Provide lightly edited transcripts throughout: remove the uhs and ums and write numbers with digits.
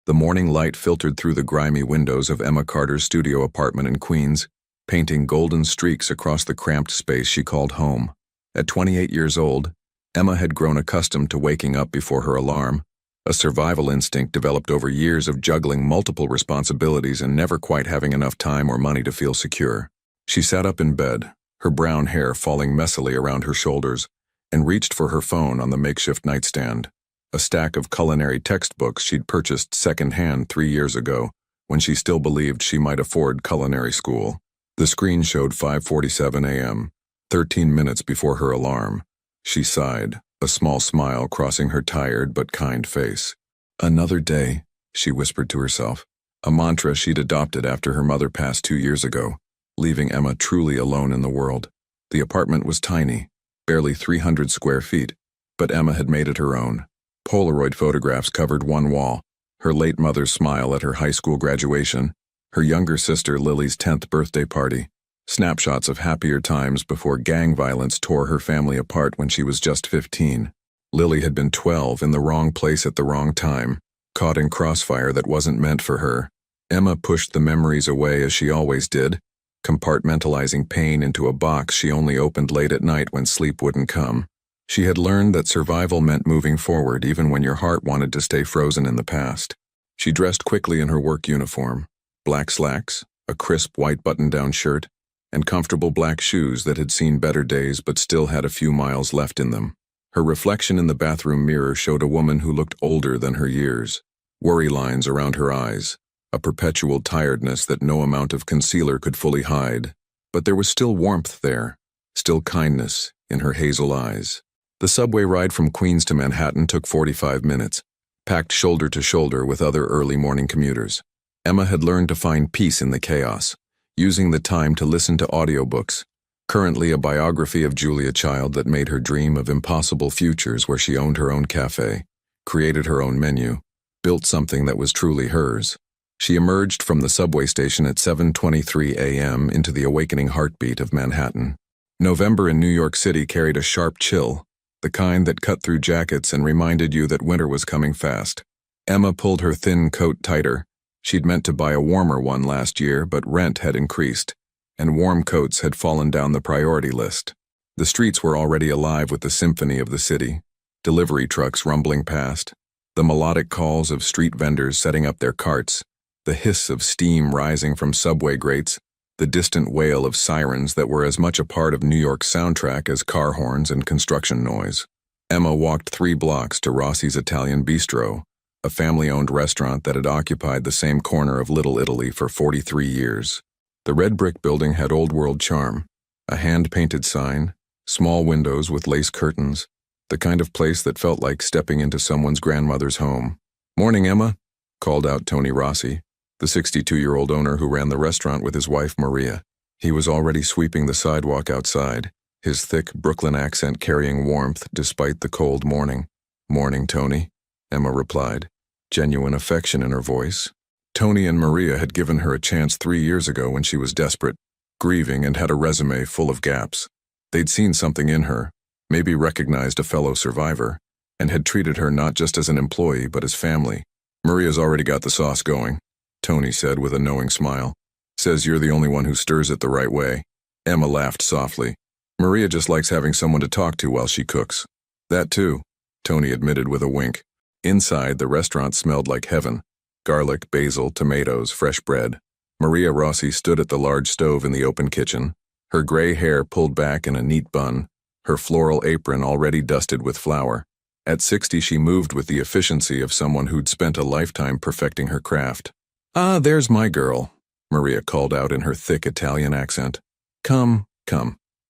The morning light filtered through the grimy windows of Emma Carter's studio apartment in Queens, painting golden streaks across the cramped space she called home. At 28 years old, Emma had grown accustomed to waking up before her alarm, a survival instinct developed over years of juggling multiple responsibilities and never quite having enough time or money to feel secure. She sat up in bed, her brown hair falling messily around her shoulders, and reached for her phone on the makeshift nightstand, a stack of culinary textbooks she'd purchased secondhand 3 years ago, when she still believed she might afford culinary school. The screen showed 5:47 a.m., 13 minutes before her alarm. She sighed, a small smile crossing her tired but kind face. Another day, she whispered to herself, a mantra she'd adopted after her mother passed 2 years ago, leaving Emma truly alone in the world. The apartment was tiny, barely 300 square feet, but Emma had made it her own. Polaroid photographs covered one wall, her late mother's smile at her high school graduation, her younger sister Lily's 10th birthday party, snapshots of happier times before gang violence tore her family apart when she was just 15. Lily had been 12 in the wrong place at the wrong time, caught in crossfire that wasn't meant for her. Emma pushed the memories away as she always did, compartmentalizing pain into a box she only opened late at night when sleep wouldn't come. She had learned that survival meant moving forward even when your heart wanted to stay frozen in the past. She dressed quickly in her work uniform, black slacks, a crisp white button-down shirt, and comfortable black shoes that had seen better days but still had a few miles left in them. Her reflection in the bathroom mirror showed a woman who looked older than her years, worry lines around her eyes, a perpetual tiredness that no amount of concealer could fully hide. But there was still warmth there, still kindness in her hazel eyes. The subway ride from Queens to Manhattan took 45 minutes, packed shoulder to shoulder with other early morning commuters. Emma had learned to find peace in the chaos, using the time to listen to audiobooks, currently a biography of Julia Child that made her dream of impossible futures where she owned her own cafe, created her own menu, built something that was truly hers. She emerged from the subway station at 7:23 a.m. into the awakening heartbeat of Manhattan. November in New York City carried a sharp chill, the kind that cut through jackets and reminded you that winter was coming fast. Emma pulled her thin coat tighter. She'd meant to buy a warmer one last year, but rent had increased, and warm coats had fallen down the priority list. The streets were already alive with the symphony of the city, delivery trucks rumbling past, the melodic calls of street vendors setting up their carts, the hiss of steam rising from subway grates, the distant wail of sirens that were as much a part of New York's soundtrack as car horns and construction noise. Emma walked 3 blocks to Rossi's Italian Bistro, a family-owned restaurant that had occupied the same corner of Little Italy for 43 years. The red brick building had old-world charm, a hand-painted sign, small windows with lace curtains, the kind of place that felt like stepping into someone's grandmother's home. "Morning, Emma," called out Tony Rossi, the 62-year-old owner who ran the restaurant with his wife Maria. He was already sweeping the sidewalk outside, his thick Brooklyn accent carrying warmth despite the cold morning. "Morning, Tony," Emma replied, genuine affection in her voice. Tony and Maria had given her a chance 3 years ago when she was desperate, grieving, and had a resume full of gaps. They'd seen something in her, maybe recognized a fellow survivor, and had treated her not just as an employee but as family. "Maria's already got the sauce going," Tony said with a knowing smile. "Says you're the only one who stirs it the right way." Emma laughed softly. "Maria just likes having someone to talk to while she cooks." "That too," Tony admitted with a wink. Inside, the restaurant smelled like heaven. Garlic, basil, tomatoes, fresh bread. Maria Rossi stood at the large stove in the open kitchen, her gray hair pulled back in a neat bun, her floral apron already dusted with flour. At 60, she moved with the efficiency of someone who'd spent a lifetime perfecting her craft. "Ah, there's my girl," Maria called out in her thick Italian accent. Come,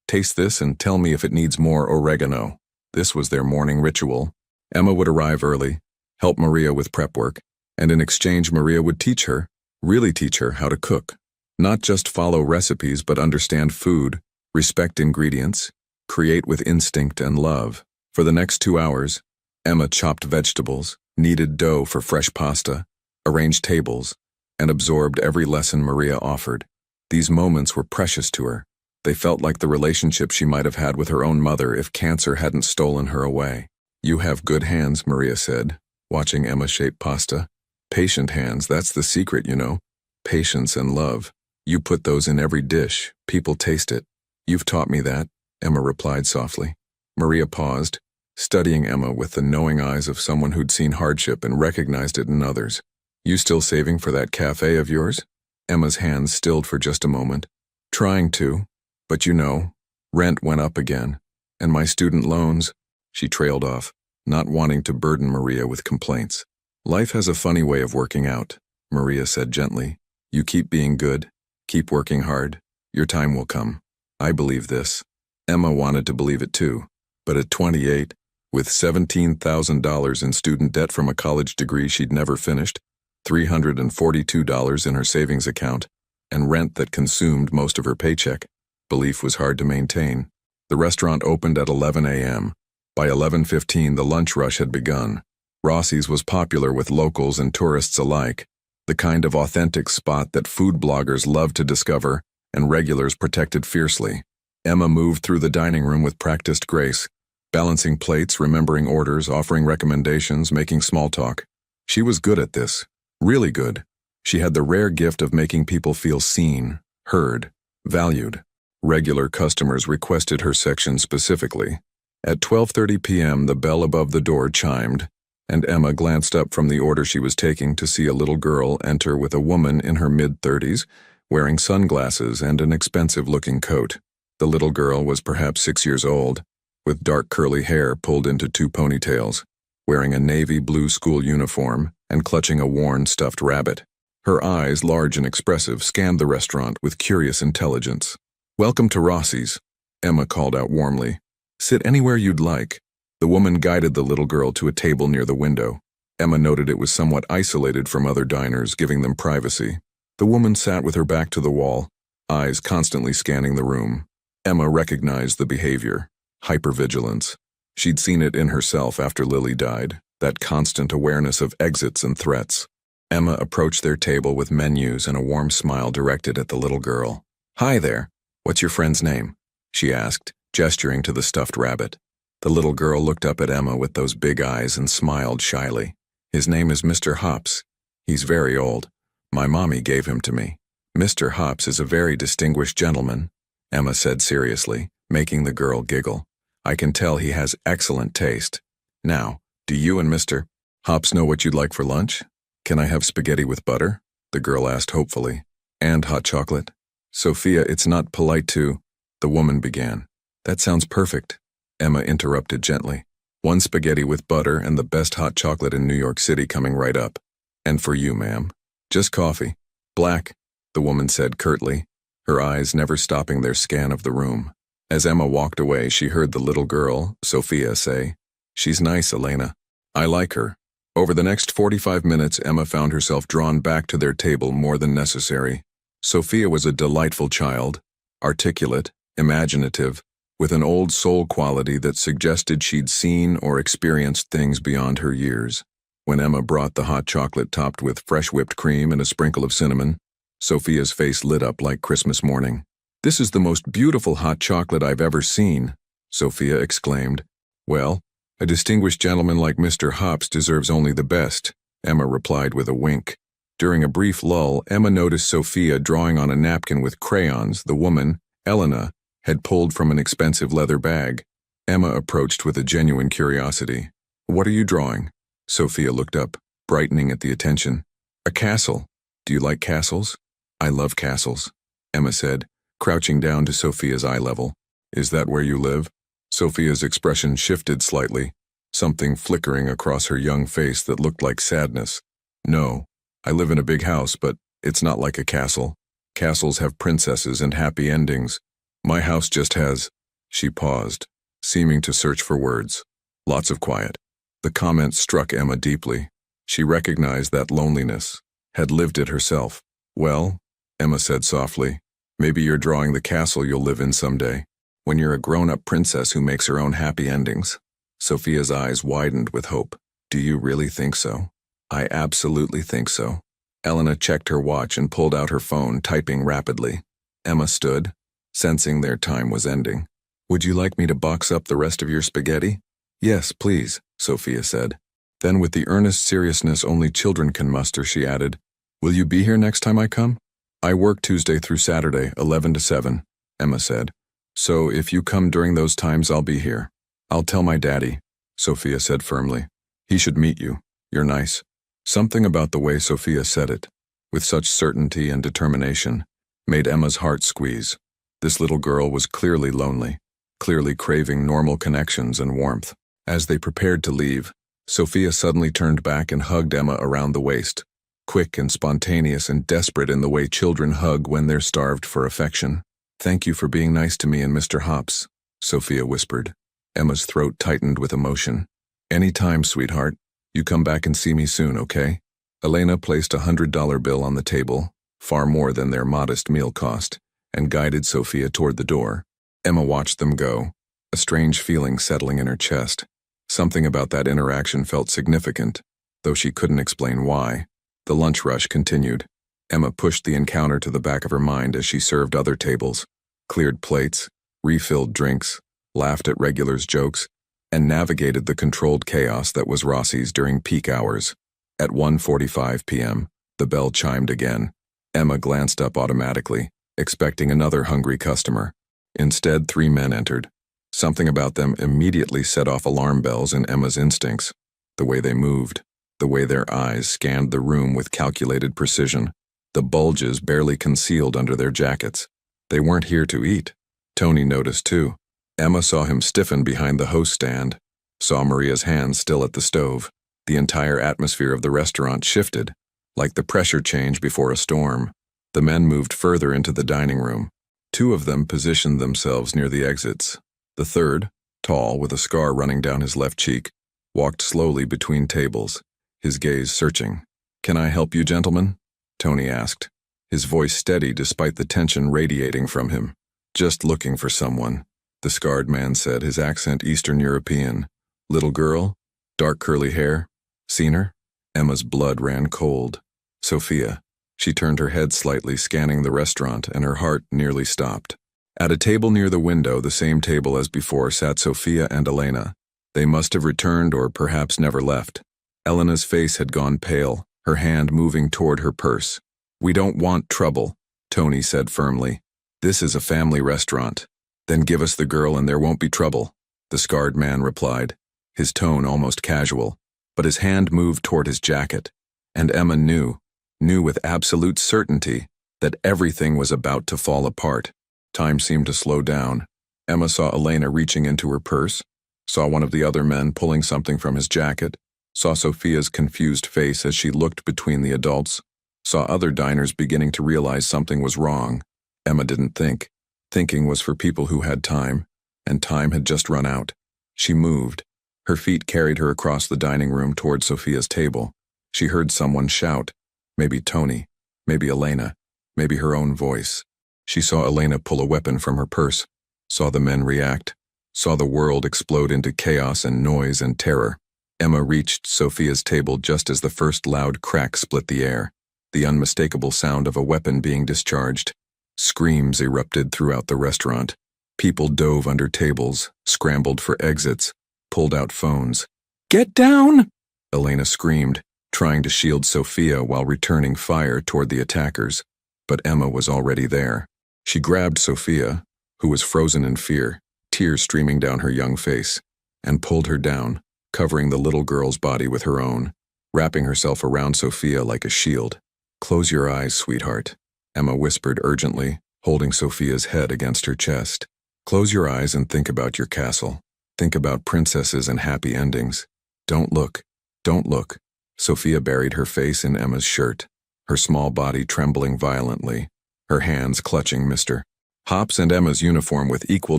taste this and tell me if it needs more oregano." This was their morning ritual. Emma would arrive early, help Maria with prep work, and in exchange Maria would teach her, really teach her how to cook. Not just follow recipes but understand food, respect ingredients, create with instinct and love. For the next 2 hours, Emma chopped vegetables, kneaded dough for fresh pasta, arranged tables, and absorbed every lesson Maria offered. These moments were precious to her. They felt like the relationship she might have had with her own mother if cancer hadn't stolen her away. "You have good hands," Maria said, watching Emma shape pasta. Patient hands, that's the secret, you know. Patience and love. You put those in every dish. People taste it. You've taught me that, Emma replied softly. Maria paused, studying Emma with the knowing eyes of someone who'd seen hardship and recognized it in others. You still saving for that cafe of yours? Emma's hands stilled for just a moment. Trying to, but you know, rent went up again. And my student loans, she trailed off, not wanting to burden Maria with complaints. Life has a funny way of working out, Maria said gently. You keep being good, keep working hard, your time will come. I believe this. Emma wanted to believe it too, but at 28, with $17,000 in student debt from a college degree she'd never finished, $342 in her savings account, and rent that consumed most of her paycheck, belief was hard to maintain. The restaurant opened at 11 a.m. By 11:15, the lunch rush had begun. Rossi's was popular with locals and tourists alike, the kind of authentic spot that food bloggers love to discover and regulars protected fiercely. Emma moved through the dining room with practiced grace, balancing plates, remembering orders, offering recommendations, making small talk. She was good at this, really good. She had the rare gift of making people feel seen, heard, valued. Regular customers requested her section specifically. At 12:30 p.m., the bell above the door chimed, and Emma glanced up from the order she was taking to see a little girl enter with a woman in her mid-30s, wearing sunglasses and an expensive-looking coat. The little girl was perhaps 6 years old, with dark curly hair pulled into two ponytails, wearing a navy blue school uniform and clutching a worn stuffed rabbit. Her eyes, large and expressive, scanned the restaurant with curious intelligence. "Welcome to Rossi's," Emma called out warmly. "Sit anywhere you'd like." The woman guided the little girl to a table near the window. Emma noted it was somewhat isolated from other diners, giving them privacy. The woman sat with her back to the wall, eyes constantly scanning the room. Emma recognized the behavior, hypervigilance. She'd seen it in herself after Lily died, that constant awareness of exits and threats. Emma approached their table with menus and a warm smile directed at the little girl. "Hi there, what's your friend's name?" she asked, gesturing to the stuffed rabbit. The little girl looked up at Emma with those big eyes and smiled shyly. "His name is Mr. Hops. He's very old. My mommy gave him to me." "Mr. Hops is a very distinguished gentleman," Emma said seriously, making the girl giggle. "I can tell he has excellent taste. Now, do you and Mr. Hops know what you'd like for lunch? Can I have spaghetti with butter?" the girl asked hopefully. "And hot chocolate?" "Sophia, it's not polite to," the woman began. "That sounds perfect," Emma interrupted gently. "One spaghetti with butter and the best hot chocolate in New York City coming right up. And for you, ma'am." "Just coffee." "Black," the woman said curtly, her eyes never stopping their scan of the room. As Emma walked away, she heard the little girl, Sophia, say, "She's nice, Elena. I like her." Over the next 45 minutes, Emma found herself drawn back to their table more than necessary. Sophia was a delightful child, articulate, imaginative, with an old soul quality that suggested she'd seen or experienced things beyond her years. When Emma brought the hot chocolate topped with fresh whipped cream and a sprinkle of cinnamon, Sophia's face lit up like Christmas morning. "This is the most beautiful hot chocolate I've ever seen," Sophia exclaimed. "Well, a distinguished gentleman like Mr. Hops deserves only the best," Emma replied with a wink. During a brief lull, Emma noticed Sophia drawing on a napkin with crayons the woman, Elena, had pulled from an expensive leather bag. Emma approached with a genuine curiosity. "What are you drawing?" Sophia looked up, brightening at the attention. "A castle. Do you like castles?" "I love castles," Emma said, crouching down to Sophia's eye level. "Is that where you live?" Sophia's expression shifted slightly, something flickering across her young face that looked like sadness. "No, I live in a big house, but it's not like a castle. Castles have princesses and happy endings. My house just has..." She paused, seeming to search for words. "Lots of quiet." The comment struck Emma deeply. She recognized that loneliness, had lived it herself. "Well," Emma said softly, "maybe you're drawing the castle you'll live in someday, when you're a grown-up princess who makes her own happy endings." Sophia's eyes widened with hope. "Do you really think so?" "I absolutely think so." Elena checked her watch and pulled out her phone, typing rapidly. Emma stood, sensing their time was ending. "Would you like me to box up the rest of your spaghetti?" "Yes, please," Sophia said. Then with the earnest seriousness only children can muster, she added, "Will you be here next time I come?" "I work Tuesday through Saturday, 11 to 7, Emma said. "So if you come during those times, I'll be here." "I'll tell my daddy," Sophia said firmly. "He should meet you. You're nice." Something about the way Sophia said it, with such certainty and determination, made Emma's heart squeeze. This little girl was clearly lonely, clearly craving normal connections and warmth. As they prepared to leave, Sophia suddenly turned back and hugged Emma around the waist, quick and spontaneous and desperate in the way children hug when they're starved for affection. "Thank you for being nice to me and Mr. Hops," Sophia whispered. Emma's throat tightened with emotion. "Any time, sweetheart. You come back and see me soon, okay?" Elena placed a $100 bill on the table, far more than their modest meal cost, and guided Sophia toward the door. Emma watched them go, a strange feeling settling in her chest. Something about that interaction felt significant, though she couldn't explain why. The lunch rush continued. Emma pushed the encounter to the back of her mind as she served other tables, cleared plates, refilled drinks, laughed at regulars' jokes, and navigated the controlled chaos that was Rossi's during peak hours. At 1:45 p.m., the bell chimed again. Emma glanced up automatically, expecting another hungry customer. Instead, 3 men entered. Something about them immediately set off alarm bells in Emma's instincts. The way they moved, the way their eyes scanned the room with calculated precision, the bulges barely concealed under their jackets. They weren't here to eat. Tony noticed too. Emma saw him stiffen behind the host stand, saw Maria's hands still at the stove. The entire atmosphere of the restaurant shifted, like the pressure change before a storm. The men moved further into the dining room. 2 of them positioned themselves near the exits. The third, tall with a scar running down his left cheek, walked slowly between tables, his gaze searching. "Can I help you, gentlemen?" Tony asked, his voice steady despite the tension radiating from him. "Just looking for someone," the scarred man said, his accent Eastern European. "Little girl? Dark curly hair? Seen her?" Emma's blood ran cold. Sophia. She turned her head slightly, scanning the restaurant, and her heart nearly stopped. At a table near the window, the same table as before, sat Sophia and Elena. They must have returned or perhaps never left. Elena's face had gone pale, her hand moving toward her purse. "We don't want trouble," Tony said firmly. "This is a family restaurant." "Then give us the girl and there won't be trouble," the scarred man replied, his tone almost casual. But his hand moved toward his jacket, and Emma knew with absolute certainty, that everything was about to fall apart. Time seemed to slow down. Emma saw Elena reaching into her purse, saw one of the other men pulling something from his jacket, saw Sophia's confused face as she looked between the adults, saw other diners beginning to realize something was wrong. Emma didn't think. Thinking was for people who had time, and time had just run out. She moved. Her feet carried her across the dining room toward Sophia's table. She heard someone shout. Maybe Tony, maybe Elena, maybe her own voice. She saw Elena pull a weapon from her purse, saw the men react, saw the world explode into chaos and noise and terror. Emma reached Sophia's table just as the first loud crack split the air, the unmistakable sound of a weapon being discharged. Screams erupted throughout the restaurant. People dove under tables, scrambled for exits, pulled out phones. "Get down!" Elena screamed, trying to shield Sophia while returning fire toward the attackers. But Emma was already there. She grabbed Sophia, who was frozen in fear, tears streaming down her young face, and pulled her down, covering the little girl's body with her own, wrapping herself around Sophia like a shield. "Close your eyes, sweetheart," Emma whispered urgently, holding Sophia's head against her chest. "Close your eyes and think about your castle. Think about princesses and happy endings. Don't look. Don't look." Sophia buried her face in Emma's shirt, her small body trembling violently, her hands clutching Mr. Hops and Emma's uniform with equal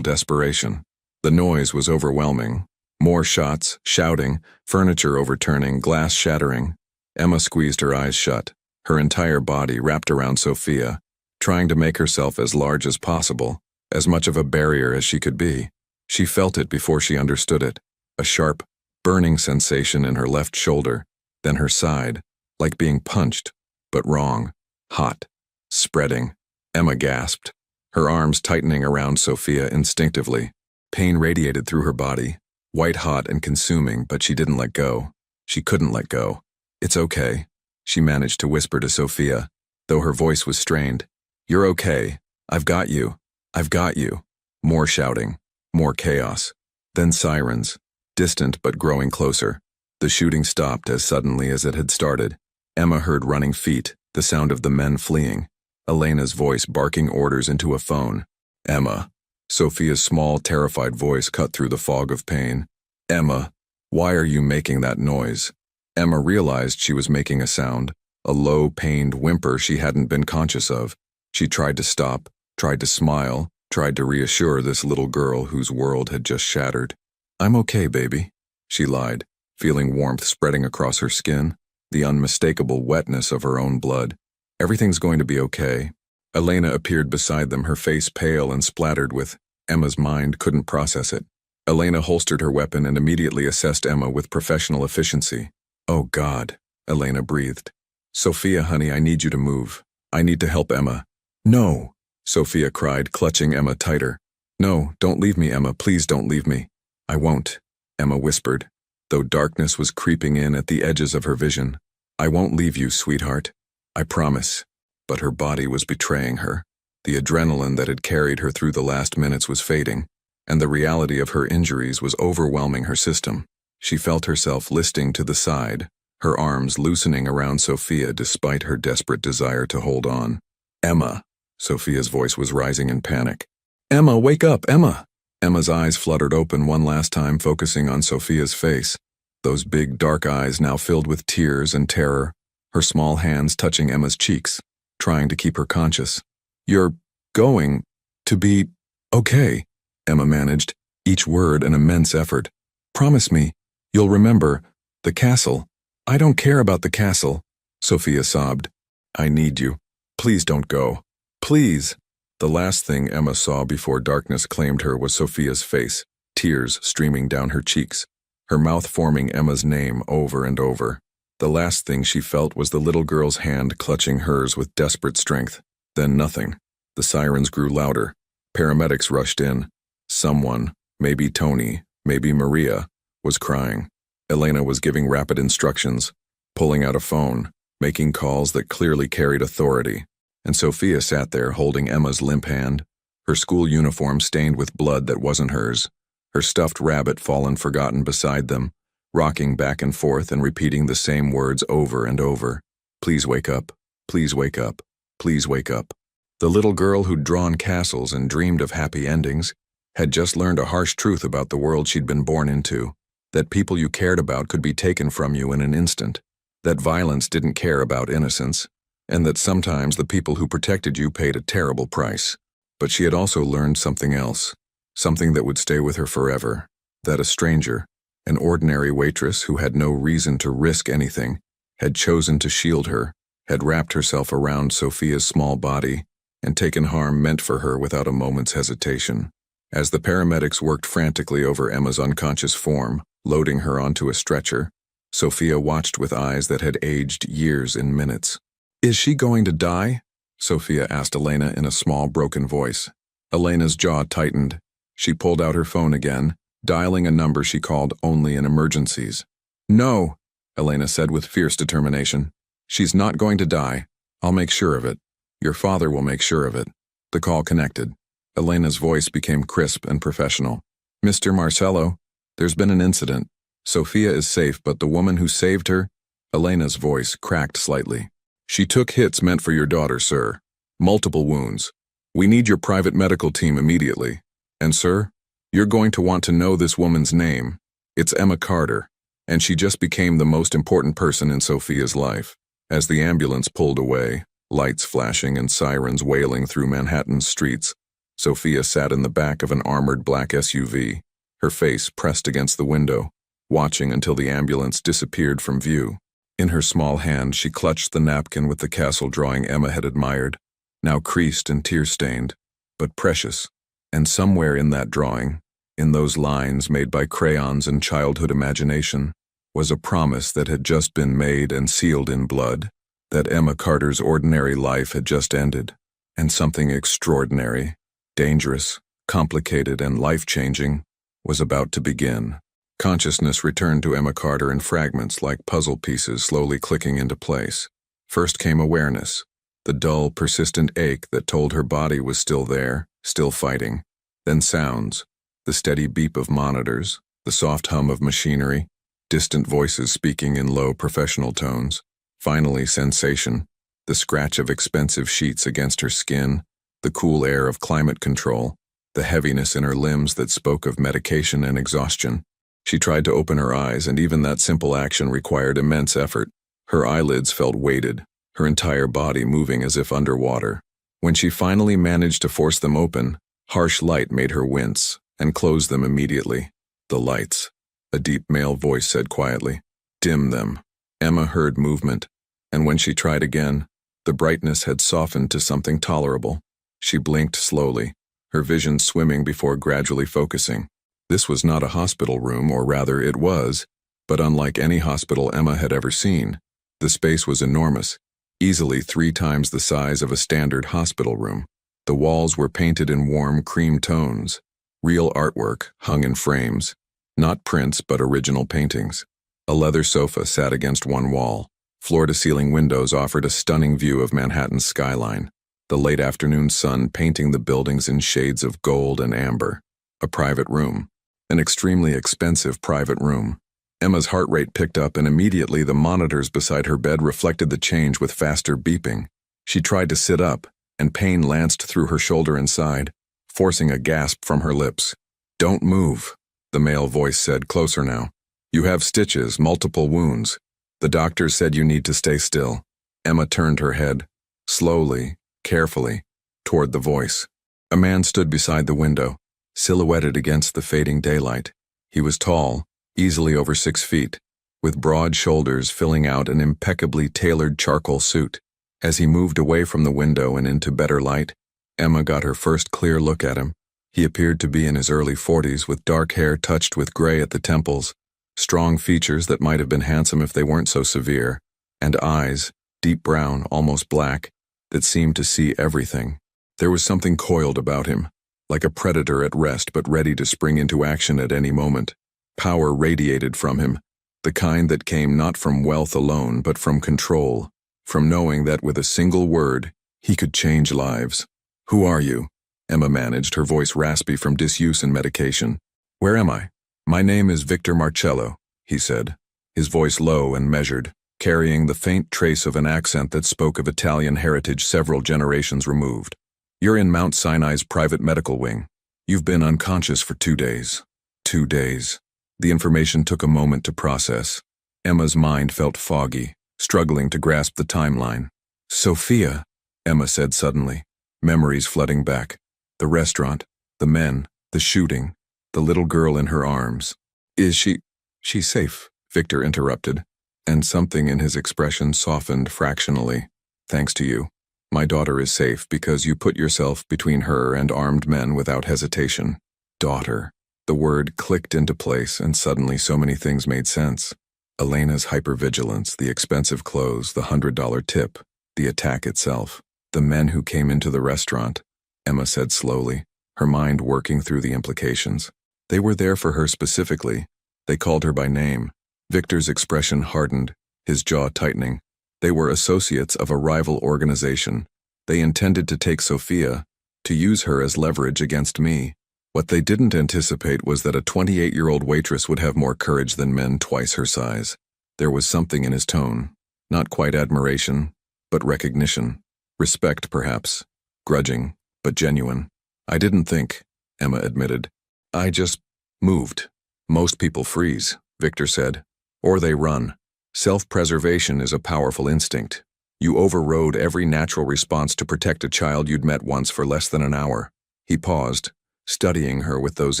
desperation. The noise was overwhelming. More shots, shouting, furniture overturning, glass shattering. Emma squeezed her eyes shut, her entire body wrapped around Sophia, trying to make herself as large as possible, as much of a barrier as she could be. She felt it before she understood it, a sharp, burning sensation in her left shoulder, then her side, like being punched, but wrong, hot, spreading. Emma gasped, her arms tightening around Sophia instinctively. Pain radiated through her body, white hot and consuming, but she didn't let go. She couldn't let go. "It's okay," she managed to whisper to Sophia, though her voice was strained. "You're okay. I've got you. I've got you." More shouting. More chaos. Then sirens. Distant but growing closer. The shooting stopped as suddenly as it had started. Emma heard running feet, the sound of the men fleeing. Elena's voice barking orders into a phone. "Emma." Sophia's small, terrified voice cut through the fog of pain. "Emma, why are you making that noise?" Emma realized she was making a sound, a low, pained whimper she hadn't been conscious of. She tried to stop, tried to smile, tried to reassure this little girl whose world had just shattered. "I'm okay, baby," she lied, feeling warmth spreading across her skin, the unmistakable wetness of her own blood. "Everything's going to be okay." Elena appeared beside them, her face pale and splattered with. Emma's mind couldn't process it. Elena holstered her weapon and immediately assessed Emma with professional efficiency. "Oh God," Elena breathed. "Sophia, honey, I need you to move. I need to help Emma." "No," Sophia cried, clutching Emma tighter. "No, don't leave me, Emma. Please don't leave me." "I won't," Emma whispered, though darkness was creeping in at the edges of her vision. "I won't leave you, sweetheart. I promise." But her body was betraying her. The adrenaline that had carried her through the last minutes was fading, and the reality of her injuries was overwhelming her system. She felt herself listing to the side, her arms loosening around Sophia despite her desperate desire to hold on. "Emma," Sophia's voice was rising in panic. "Emma, wake up, Emma!" Emma's eyes fluttered open one last time, focusing on Sophia's face, those big dark eyes now filled with tears and terror, her small hands touching Emma's cheeks, trying to keep her conscious. "You're going to be okay," Emma managed, each word an immense effort. "Promise me, you'll remember the castle." "I don't care about the castle," Sophia sobbed. "I need you. Please don't go. Please." The last thing Emma saw before darkness claimed her was Sophia's face, tears streaming down her cheeks, her mouth forming Emma's name over and over. The last thing she felt was the little girl's hand clutching hers with desperate strength. Then nothing. The sirens grew louder. Paramedics rushed in. Someone, maybe Tony, maybe Maria, was crying. Elena was giving rapid instructions, pulling out a phone, making calls that clearly carried authority. And Sophia sat there holding Emma's limp hand, her school uniform stained with blood that wasn't hers, her stuffed rabbit fallen forgotten beside them, rocking back and forth and repeating the same words over and over. "Please wake up. Please wake up. Please wake up." The little girl who'd drawn castles and dreamed of happy endings had just learned a harsh truth about the world she'd been born into, that people you cared about could be taken from you in an instant, that violence didn't care about innocence, and that sometimes the people who protected you paid a terrible price. But she had also learned something else, something that would stay with her forever, that a stranger, an ordinary waitress who had no reason to risk anything, had chosen to shield her, had wrapped herself around Sophia's small body, and taken harm meant for her without a moment's hesitation. As the paramedics worked frantically over Emma's unconscious form, loading her onto a stretcher, Sophia watched with eyes that had aged years in minutes. "Is she going to die?" Sophia asked Elena in a small, broken voice. Elena's jaw tightened. She pulled out her phone again, dialing a number she called only in emergencies. "No," Elena said with fierce determination. "She's not going to die. I'll make sure of it. Your father will make sure of it." The call connected. Elena's voice became crisp and professional. "Mr. Marcello, there's been an incident. Sophia is safe, but the woman who saved her..." Elena's voice cracked slightly. "She took hits meant for your daughter, sir. Multiple wounds. We need your private medical team immediately. And sir, you're going to want to know this woman's name. It's Emma Carter, and she just became the most important person in Sophia's life." As the ambulance pulled away, lights flashing and sirens wailing through Manhattan's streets, Sophia sat in the back of an armored black SUV, her face pressed against the window, watching until the ambulance disappeared from view. In her small hand, she clutched the napkin with the castle drawing Emma had admired, now creased and tear-stained, but precious. And somewhere in that drawing, in those lines made by crayons and childhood imagination, was a promise that had just been made and sealed in blood, that Emma Carter's ordinary life had just ended, and something extraordinary, dangerous, complicated, and life-changing was about to begin. Consciousness returned to Emma Carter in fragments like puzzle pieces slowly clicking into place. First came awareness, the dull, persistent ache that told her body was still there, still fighting. Then sounds, the steady beep of monitors, the soft hum of machinery, distant voices speaking in low professional tones. Finally, sensation, the scratch of expensive sheets against her skin, the cool air of climate control, the heaviness in her limbs that spoke of medication and exhaustion. She tried to open her eyes, and even that simple action required immense effort. Her eyelids felt weighted, her entire body moving as if underwater. When she finally managed to force them open, harsh light made her wince, and close them immediately. The lights, a deep male voice said quietly. Dim them. Emma heard movement, and when she tried again, the brightness had softened to something tolerable. She blinked slowly, her vision swimming before gradually focusing. This was not a hospital room, or rather it was, but unlike any hospital Emma had ever seen. The space was enormous, easily 3 times the size of a standard hospital room. The walls were painted in warm cream tones. Real artwork hung in frames, not prints but original paintings. A leather sofa sat against one wall. Floor-to-ceiling windows offered a stunning view of Manhattan's skyline, the late afternoon sun painting the buildings in shades of gold and amber. A private room. An extremely expensive private room. Emma's heart rate picked up, and immediately the monitors beside her bed reflected the change with faster beeping. She tried to sit up, and pain lanced through her shoulder and side, forcing a gasp from her lips. Don't move, the male voice said, closer now. You have stitches, multiple wounds. The doctor said you need to stay still. Emma turned her head, slowly, carefully, toward the voice. A man stood beside the window, silhouetted against the fading daylight. He was tall, easily over 6 feet, with broad shoulders filling out an impeccably tailored charcoal suit. As he moved away from the window and into better light, Emma got her first clear look at him. He appeared to be in his early 40s, with dark hair touched with gray at the temples, strong features that might have been handsome if they weren't so severe, and eyes, deep brown, almost black, that seemed to see everything. There was something coiled about him, like a predator at rest but ready to spring into action at any moment. Power radiated from him, the kind that came not from wealth alone but from control, from knowing that with a single word, he could change lives. Who are you? Emma managed, her voice raspy from disuse and medication. Where am I? My name is Victor Marcello, he said, his voice low and measured, carrying the faint trace of an accent that spoke of Italian heritage several generations removed. You're in Mount Sinai's private medical wing. You've been unconscious for 2 days. 2 days. The information took a moment to process. Emma's mind felt foggy, struggling to grasp the timeline. Sophia, Emma said suddenly, memories flooding back. The restaurant, the men, the shooting, the little girl in her arms. Is she? She's safe, Victor interrupted, and something in his expression softened fractionally. Thanks to you. My daughter is safe because you put yourself between her and armed men without hesitation. Daughter. The word clicked into place, and suddenly so many things made sense. Elena's hypervigilance, the expensive clothes, the $100 tip, the attack itself, the men who came into the restaurant, Emma said slowly, her mind working through the implications. They were there for her specifically. They called her by name. Victor's expression hardened, his jaw tightening. They were associates of a rival organization. They intended to take Sophia, to use her as leverage against me. What they didn't anticipate was that a 28-year-old waitress would have more courage than men twice her size. There was something in his tone, not quite admiration, but recognition. Respect, perhaps. Grudging, but genuine. I didn't think, Emma admitted. I just moved. Most people freeze, Victor said. Or they run. Self-preservation is a powerful instinct. You overrode every natural response to protect a child you'd met once for less than an hour. He paused, studying her with those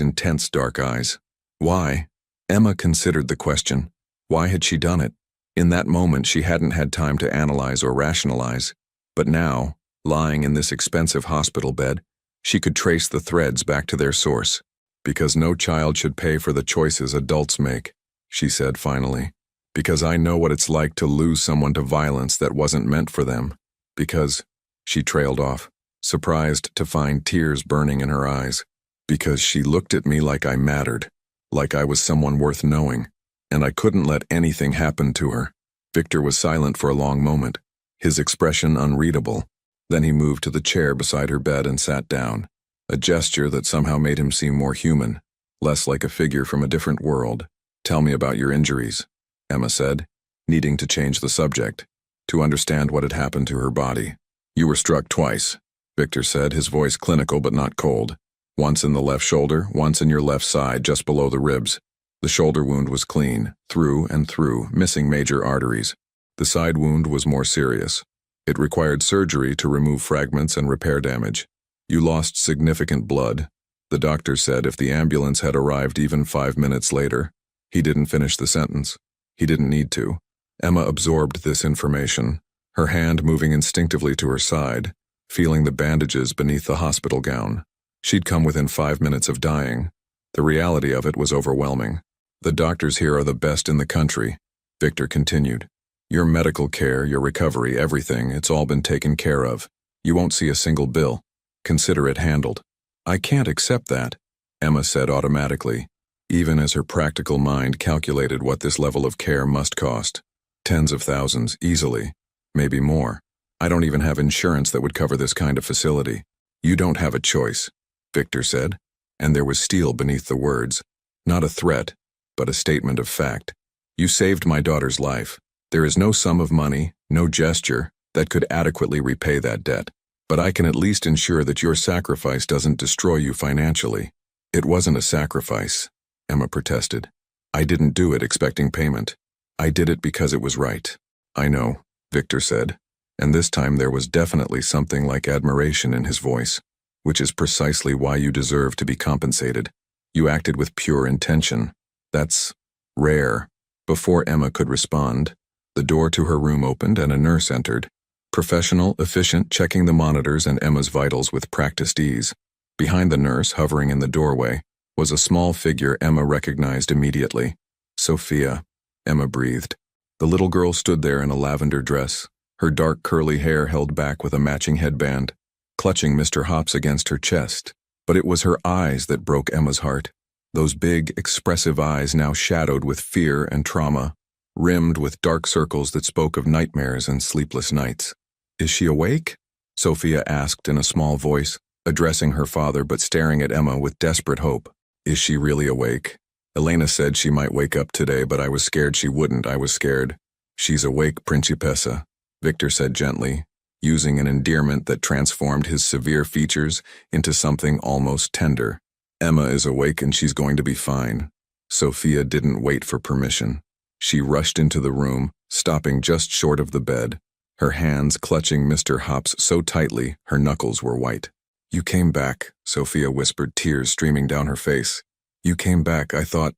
intense dark eyes. Why? Emma considered the question. Why had she done it? In that moment she hadn't had time to analyze or rationalize. But now, lying in this expensive hospital bed, she could trace the threads back to their source. Because no child should pay for the choices adults make, she said finally. Because I know what it's like to lose someone to violence that wasn't meant for them. Because, she trailed off, surprised to find tears burning in her eyes. Because she looked at me like I mattered. like I was someone worth knowing, and I couldn't let anything happen to her. Victor was silent for a long moment, his expression unreadable. Then he moved to the chair beside her bed and sat down, a gesture that somehow made him seem more human, less like a figure from a different world. "Tell me about your injuries," Emma said, needing to change the subject, to understand what had happened to her body. "You were struck twice," Victor said, his voice clinical but not cold. "Once in the left shoulder, once in your left side, just below the ribs. The shoulder wound was clean, through and through, missing major arteries. The side wound was more serious. It required surgery to remove fragments and repair damage. You lost significant blood. The doctor said if the ambulance had arrived even 5 minutes later." He didn't finish the sentence. He didn't need to. Emma absorbed this information, her hand moving instinctively to her side, feeling the bandages beneath the hospital gown. She'd come within 5 minutes of dying. The reality of it was overwhelming. "The doctors here are the best in the country," Victor continued. "Your medical care, your recovery, everything, it's all been taken care of. You won't see a single bill. Consider it handled." "I can't accept that," Emma said automatically, even as her practical mind calculated what this level of care must cost. Tens of thousands, easily. Maybe more. "I don't even have insurance that would cover this kind of facility." "You don't have a choice," Victor said, and there was steel beneath the words. Not a threat, but a statement of fact. "You saved my daughter's life. There is no sum of money, no gesture, that could adequately repay that debt. But I can at least ensure that your sacrifice doesn't destroy you financially." "It wasn't a sacrifice," Emma protested. "I didn't do it expecting payment. I did it because it was right." "I know," Victor said, and this time there was definitely something like admiration in his voice, "which is precisely why you deserve to be compensated. You acted with pure intention. That's rare." Before Emma could respond, the door to her room opened and a nurse entered, professional, efficient, checking the monitors and Emma's vitals with practiced ease. Behind the nurse, hovering in the doorway, was a small figure Emma recognized immediately. "Sophia," Emma breathed. The little girl stood there in a lavender dress, her dark curly hair held back with a matching headband, clutching Mr. Hops against her chest. But it was her eyes that broke Emma's heart. Those big, expressive eyes now shadowed with fear and trauma, rimmed with dark circles that spoke of nightmares and sleepless nights. "Is she awake?" Sophia asked in a small voice, addressing her father but staring at Emma with desperate hope. "Is she really awake? Elena said she might wake up today, but I was scared she wouldn't. I was scared." "She's awake, Principessa," Victor said gently, using an endearment that transformed his severe features into something almost tender. "Emma is awake and she's going to be fine." Sophia didn't wait for permission. She rushed into the room, stopping just short of the bed, her hands clutching Mr. Hops so tightly her knuckles were white. "You came back," Sophia whispered, tears streaming down her face. "You came back. I thought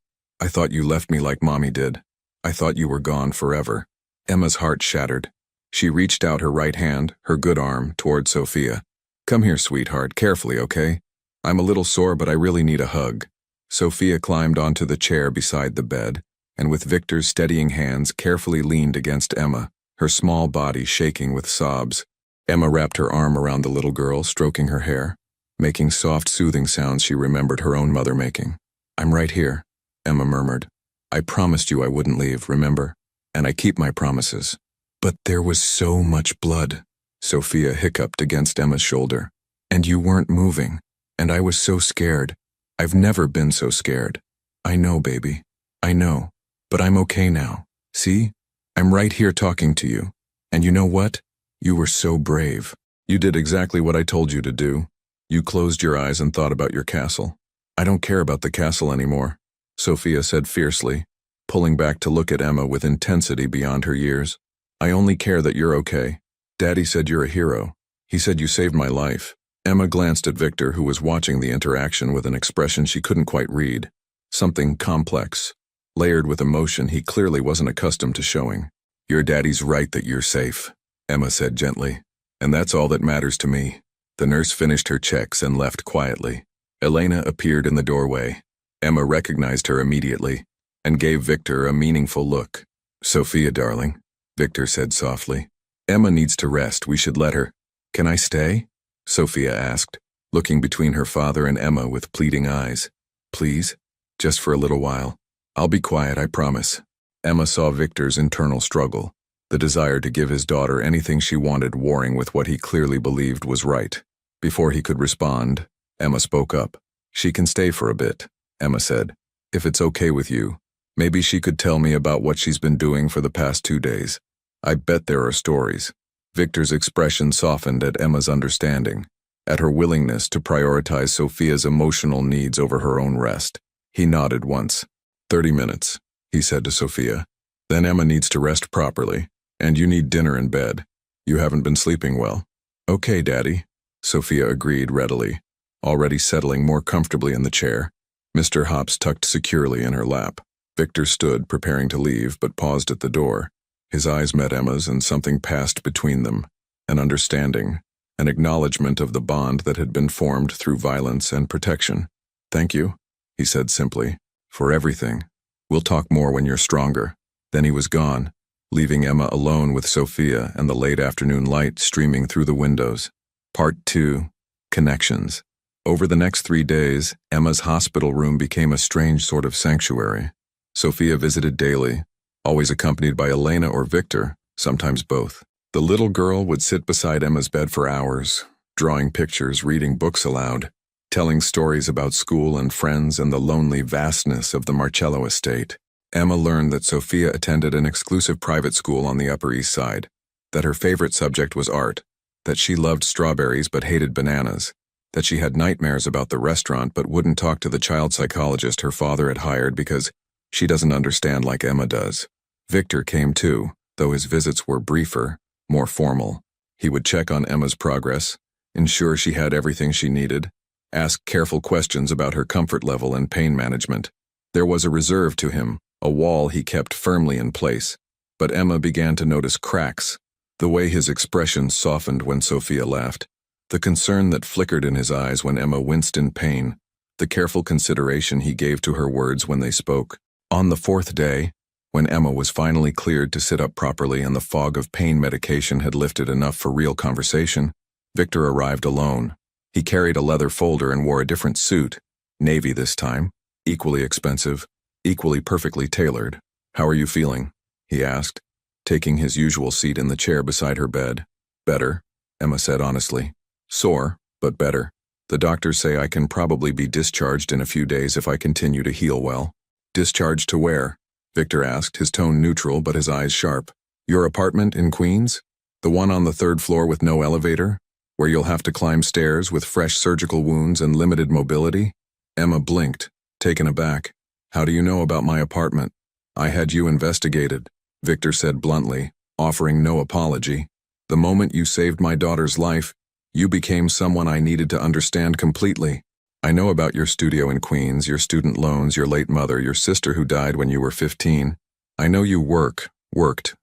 you left me like Mommy did. I thought you were gone forever." Emma's heart shattered. She reached out her right hand, her good arm, toward Sophia. "Come here, sweetheart, carefully, okay? I'm a little sore, but I really need a hug." Sophia climbed onto the chair beside the bed, and with Victor's steadying hands carefully leaned against Emma, her small body shaking with sobs. Emma wrapped her arm around the little girl, stroking her hair, making soft, soothing sounds she remembered her own mother making. "I'm right here," Emma murmured. "I promised you I wouldn't leave, remember? And I keep my promises." "But there was so much blood," Sophia hiccuped against Emma's shoulder. "And you weren't moving. And I was so scared. I've never been so scared." "I know, baby. I know. But I'm okay now. See? I'm right here talking to you. And you know what? You were so brave. You did exactly what I told you to do. You closed your eyes and thought about your castle." "I don't care about the castle anymore," Sophia said fiercely, pulling back to look at Emma with intensity beyond her years. "I only care that you're okay. Daddy said you're a hero. He said you saved my life." Emma glanced at Victor, who was watching the interaction with an expression she couldn't quite read. Something complex, layered with emotion he clearly wasn't accustomed to showing. "Your daddy's right that you're safe," Emma said gently. "And that's all that matters to me." The nurse finished her checks and left quietly. Elena appeared in the doorway. Emma recognized her immediately and gave Victor a meaningful look. "Sophia, darling," Victor said softly. "Emma needs to rest. We should let her." "Can I stay?" Sophia asked, looking between her father and Emma with pleading eyes. "Please?" Just for a little while. I'll be quiet, I promise. Emma saw Victor's internal struggle, the desire to give his daughter anything she wanted warring with what he clearly believed was right. Before he could respond, Emma spoke up. She can stay for a bit, Emma said. If it's okay with you, maybe she could tell me about what she's been doing for the past 2 days. I bet there are stories. Victor's expression softened at Emma's understanding, at her willingness to prioritize Sophia's emotional needs over her own rest. He nodded once. 30 minutes, he said to Sophia. Then Emma needs to rest properly, and you need dinner in bed. You haven't been sleeping well. Okay, Daddy, Sophia agreed readily, already settling more comfortably in the chair. Mr. Hops tucked securely in her lap. Victor stood, preparing to leave, but paused at the door. His eyes met Emma's, and something passed between them. An understanding, an acknowledgement of the bond that had been formed through violence and protection. Thank you, he said simply, for everything. We'll talk more when you're stronger. Then he was gone, leaving Emma alone with Sophia and the late afternoon light streaming through the windows. Part 2. Connections. Over the next 3 days, Emma's hospital room became a strange sort of sanctuary. Sophia visited daily, always accompanied by Elena or Victor, sometimes both. The little girl would sit beside Emma's bed for hours, drawing pictures, reading books aloud, telling stories about school and friends and the lonely vastness of the Marcello estate. Emma learned that Sophia attended an exclusive private school on the Upper East Side, that her favorite subject was art, that she loved strawberries but hated bananas, that she had nightmares about the restaurant but wouldn't talk to the child psychologist her father had hired because she doesn't understand like Emma does. Victor came too, though his visits were briefer, more formal. He would check on Emma's progress, ensure she had everything she needed, ask careful questions about her comfort level and pain management. There was a reserve to him, a wall he kept firmly in place. But Emma began to notice cracks, the way his expression softened when Sophia laughed, the concern that flickered in his eyes when Emma winced in pain, the careful consideration he gave to her words when they spoke. On the 4th day, when Emma was finally cleared to sit up properly and the fog of pain medication had lifted enough for real conversation, Victor arrived alone. He carried a leather folder and wore a different suit, navy this time, equally expensive, equally perfectly tailored. How are you feeling? He asked, taking his usual seat in the chair beside her bed. Better, Emma said honestly. Sore, but better. The doctors say I can probably be discharged in a few days if I continue to heal well. Discharged to where? Victor asked, his tone neutral but his eyes sharp. Your apartment in Queens? The one on the 3rd floor with no elevator? Where you'll have to climb stairs with fresh surgical wounds and limited mobility? Emma blinked, taken aback. How do you know about my apartment? I had you investigated, Victor said bluntly, offering no apology. The moment you saved my daughter's life, you became someone I needed to understand completely. I know about your studio in Queens, your student loans, your late mother, your sister who died when you were 15. I know you worked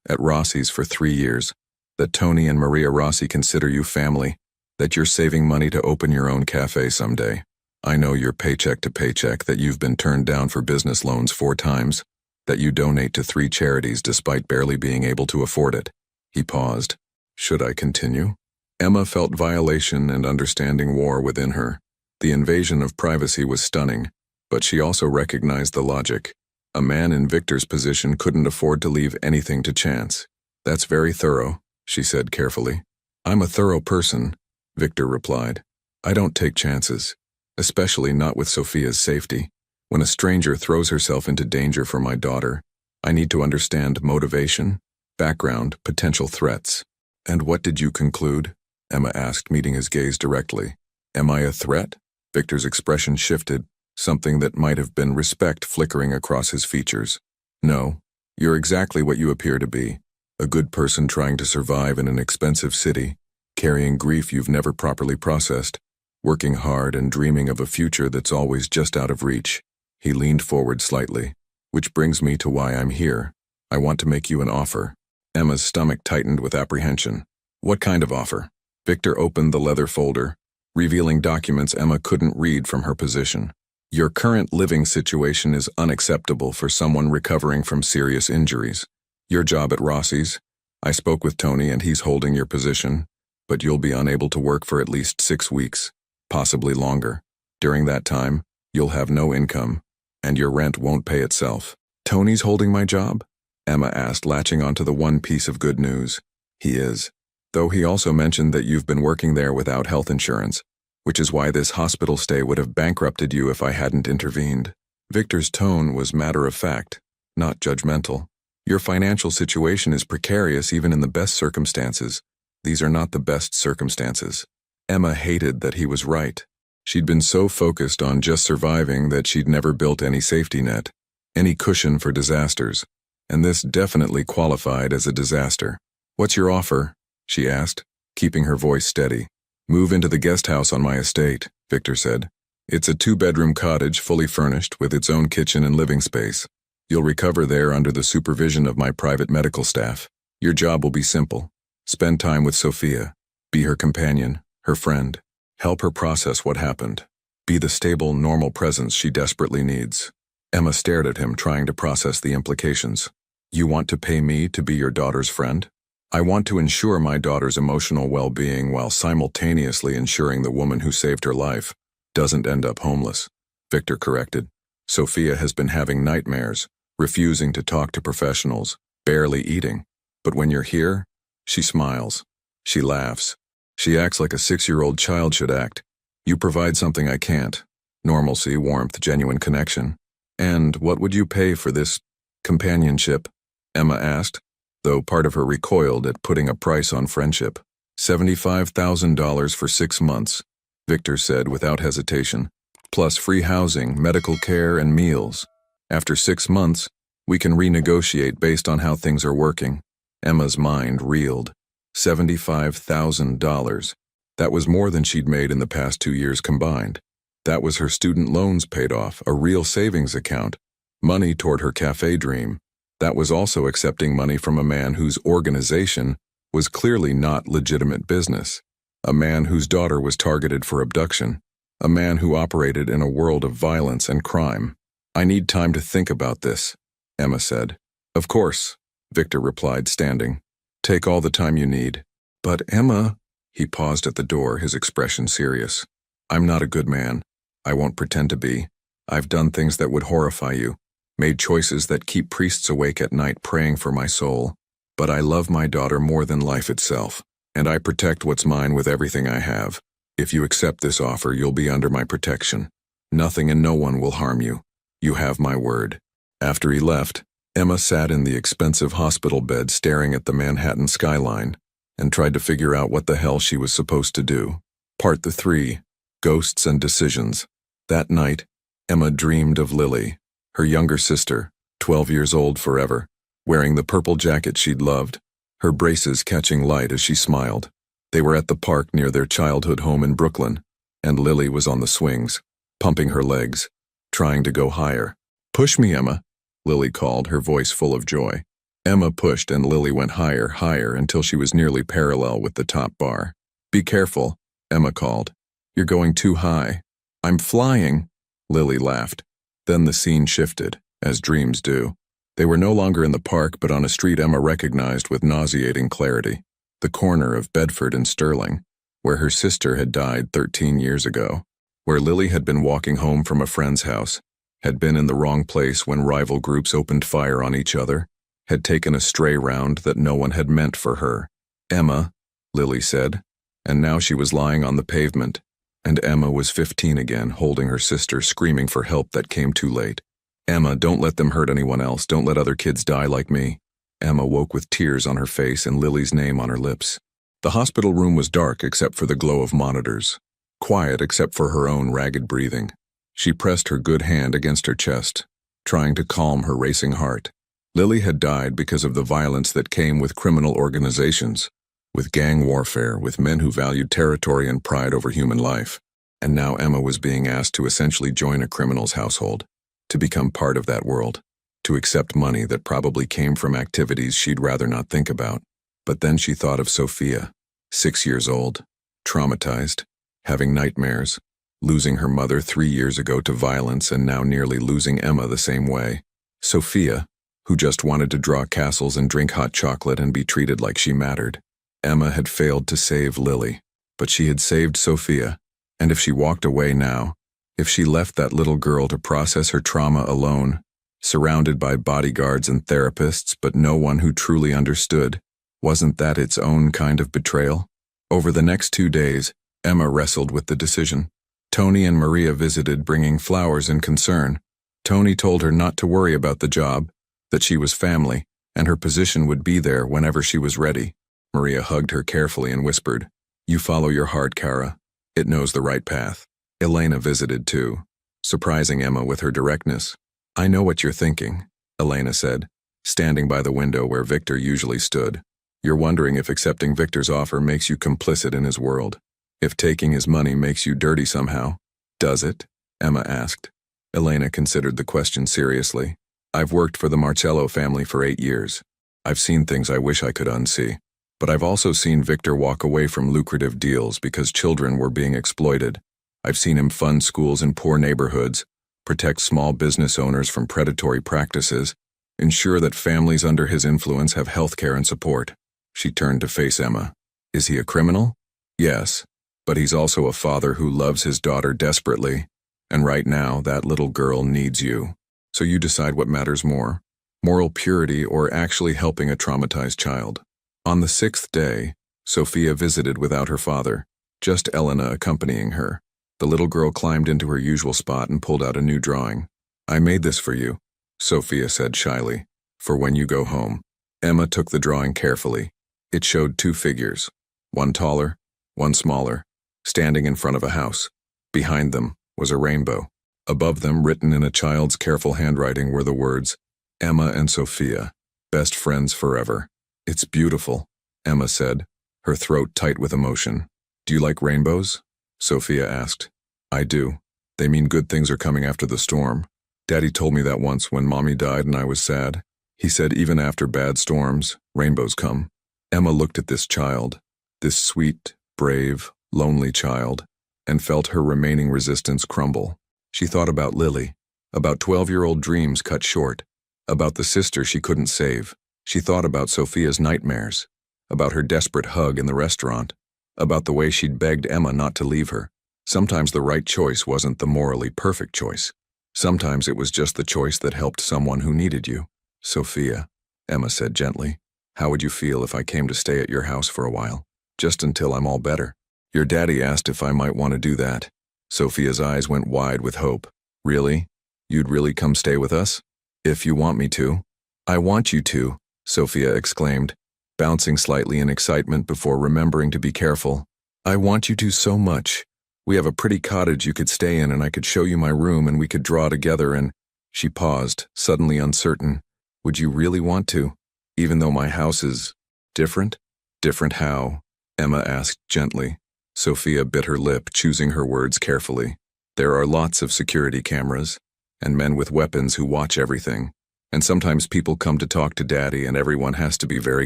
at Rossi's for 3 years, that Tony and Maria Rossi consider you family, that you're saving money to open your own cafe someday. I know you're paycheck to paycheck, that you've been turned down for business loans 4 times, that you donate to 3 charities despite barely being able to afford it. He paused. Should I continue? Emma felt violation and understanding war within her. The invasion of privacy was stunning, but she also recognized the logic. A man in Victor's position couldn't afford to leave anything to chance. That's very thorough, she said carefully. I'm a thorough person, Victor replied. I don't take chances, especially not with Sophia's safety. When a stranger throws herself into danger for my daughter, I need to understand motivation, background, potential threats. And what did you conclude? Emma asked, meeting his gaze directly. Am I a threat? Victor's expression shifted, something that might have been respect flickering across his features. No, you're exactly what you appear to be. A good person trying to survive in an expensive city, carrying grief you've never properly processed, working hard and dreaming of a future that's always just out of reach. He leaned forward slightly. Which brings me to why I'm here. I want to make you an offer. Emma's stomach tightened with apprehension. What kind of offer? Victor opened the leather folder, revealing documents Emma couldn't read from her position. Your current living situation is unacceptable for someone recovering from serious injuries. Your job at Rossi's, I spoke with Tony and he's holding your position, but you'll be unable to work for at least 6 weeks, possibly longer. During that time, you'll have no income. and your rent won't pay itself. Tony's holding my job? Emma asked, latching onto the one piece of good news. He is. Though he also mentioned that you've been working there without health insurance, which is why this hospital stay would have bankrupted you if I hadn't intervened. Victor's tone was matter-of-fact, not judgmental. Your financial situation is precarious even in the best circumstances. These are not the best circumstances. Emma hated that he was right. She'd been so focused on just surviving that she'd never built any safety net, any cushion for disasters, and this definitely qualified as a disaster. What's your offer? She asked, keeping her voice steady. Move into the guest house on my estate, Victor said. It's a 2-bedroom cottage fully furnished with its own kitchen and living space. You'll recover there under the supervision of my private medical staff. Your job will be simple. Spend time with Sophia. Be her companion, her friend. Help her process what happened. Be the stable, normal presence she desperately needs. Emma stared at him, trying to process the implications. You want to pay me to be your daughter's friend? I want to ensure my daughter's emotional well-being while simultaneously ensuring the woman who saved her life doesn't end up homeless, Victor corrected. Sophia has been having nightmares, refusing to talk to professionals, barely eating. But when you're here, she smiles. She laughs. She acts like a 6-year-old child should act. You provide something I can't. Normalcy, warmth, genuine connection. And what would you pay for this companionship? Emma asked, though part of her recoiled at putting a price on friendship. $75,000 for 6 months, Victor said without hesitation, plus free housing, medical care, and meals. After 6 months, we can renegotiate based on how things are working. Emma's mind reeled. $75,000. That was more than she'd made in the past 2 years combined. That was her student loans paid off, a real savings account, money toward her cafe dream. That was also accepting money from a man whose organization was clearly not legitimate business, a man whose daughter was targeted for abduction, a man who operated in a world of violence and crime. I need time to think about this, Emma said. Of course, Victor replied, standing. Take all the time you need. But Emma, he paused at the door, his expression serious. I'm not a good man. I won't pretend to be. I've done things that would horrify you, made choices that keep priests awake at night praying for my soul. But I love my daughter more than life itself, and I protect what's mine with everything I have. If you accept this offer, you'll be under my protection. Nothing and no one will harm you. You have my word. After he left, Emma sat in the expensive hospital bed staring at the Manhattan skyline and tried to figure out what the hell she was supposed to do. Part 3, Ghosts and Decisions. That night, Emma dreamed of Lily, her younger sister, 12 years old forever, wearing the purple jacket she'd loved, her braces catching light as she smiled. They were at the park near their childhood home in Brooklyn, and Lily was on the swings, pumping her legs, trying to go higher. Push me, Emma, Lily called, her voice full of joy. Emma pushed and Lily went higher, higher, until she was nearly parallel with the top bar. Be careful, Emma called. You're going too high. I'm flying, Lily laughed. Then the scene shifted, as dreams do. They were no longer in the park, but on a street Emma recognized with nauseating clarity, the corner of Bedford and Sterling, where her sister had died 13 years ago, where Lily had been walking home from a friend's house, had been in the wrong place when rival groups opened fire on each other, had taken a stray round that no one had meant for her. Emma, Lily said, and now she was lying on the pavement, and Emma was 15 again, holding her sister, screaming for help that came too late. Emma, don't let them hurt anyone else. Don't let other kids die like me. Emma woke with tears on her face and Lily's name on her lips. The hospital room was dark except for the glow of monitors, quiet except for her own ragged breathing. She pressed her good hand against her chest, trying to calm her racing heart. Lily had died because of the violence that came with criminal organizations, with gang warfare, with men who valued territory and pride over human life. And now Emma was being asked to essentially join a criminal's household, to become part of that world, to accept money that probably came from activities she'd rather not think about. But then she thought of Sophia, 6 years old, traumatized, having nightmares, losing her mother 3 years ago to violence and now nearly losing Emma the same way. Sophia, who just wanted to draw castles and drink hot chocolate and be treated like she mattered. Emma had failed to save Lily, but she had saved Sophia, and if she walked away now, If she left that little girl to process her trauma alone, surrounded by bodyguards and therapists but no one who truly understood, wasn't that its own kind of betrayal? Over the next 2 days, Emma wrestled with the decision. Tony and Maria visited, bringing flowers and concern. Tony told her not to worry about the job, that she was family, and her position would be there whenever she was ready. Maria hugged her carefully and whispered, "You follow your heart, Kara. It knows the right path." Elena visited too, surprising Emma with her directness. "I know what you're thinking," Elena said, standing by the window where Victor usually stood. "You're wondering if accepting Victor's offer makes you complicit in his world. If taking his money makes you dirty somehow." "Does it?" Emma asked. Elena considered the question seriously. "I've worked for the Marcello family for 8 years. I've seen things I wish I could unsee. But I've also seen Victor walk away from lucrative deals because children were being exploited. I've seen him fund schools in poor neighborhoods, protect small business owners from predatory practices, ensure that families under his influence have health care and support." She turned to face Emma. "Is he a criminal?" "Yes, but he's also a father who loves his daughter desperately, and right now that little girl needs you. So you decide what matters more, moral purity or actually helping a traumatized child." On the 6th day, Sophia visited without her father, just Elena accompanying her. The little girl climbed into her usual spot and pulled out a new drawing. "I made this for you," Sophia said shyly, "for when you go home." Emma took the drawing carefully. It showed 2 figures, one taller, one smaller, standing in front of a house. Behind them was a rainbow. Above them, written in a child's careful handwriting, were the words, "Emma and Sophia, best friends forever." "It's beautiful," Emma said, her throat tight with emotion. "Do you like rainbows?" Sophia asked. "I do. They mean good things are coming after the storm. Daddy told me that once when Mommy died and I was sad. He said even after bad storms, rainbows come." Emma looked at this child, this sweet, brave, lonely child, and felt her remaining resistance crumble. She thought about Lily, about 12-year-old dreams cut short, about the sister she couldn't save. She thought about Sophia's nightmares, about her desperate hug in the restaurant, about the way she'd begged Emma not to leave her. Sometimes the right choice wasn't the morally perfect choice. Sometimes it was just the choice that helped someone who needed you. "Sophia," Emma said gently, "how would you feel if I came to stay at your house for a while, just until I'm all better?" "Your daddy asked if I might want to do that." Sophia's eyes went wide with hope. "Really? You'd really come stay with us?" "If you want me to." "I want you to," Sophia exclaimed, bouncing slightly in excitement before remembering to be careful. "I want you to so much. We have a pretty cottage you could stay in and I could show you my room and we could draw together and—" She paused, suddenly uncertain. "Would you really want to, even though my house is different?" "Different how?" Emma asked gently. Sophia bit her lip, choosing her words carefully. "There are lots of security cameras, and men with weapons who watch everything. And sometimes people come to talk to Daddy and everyone has to be very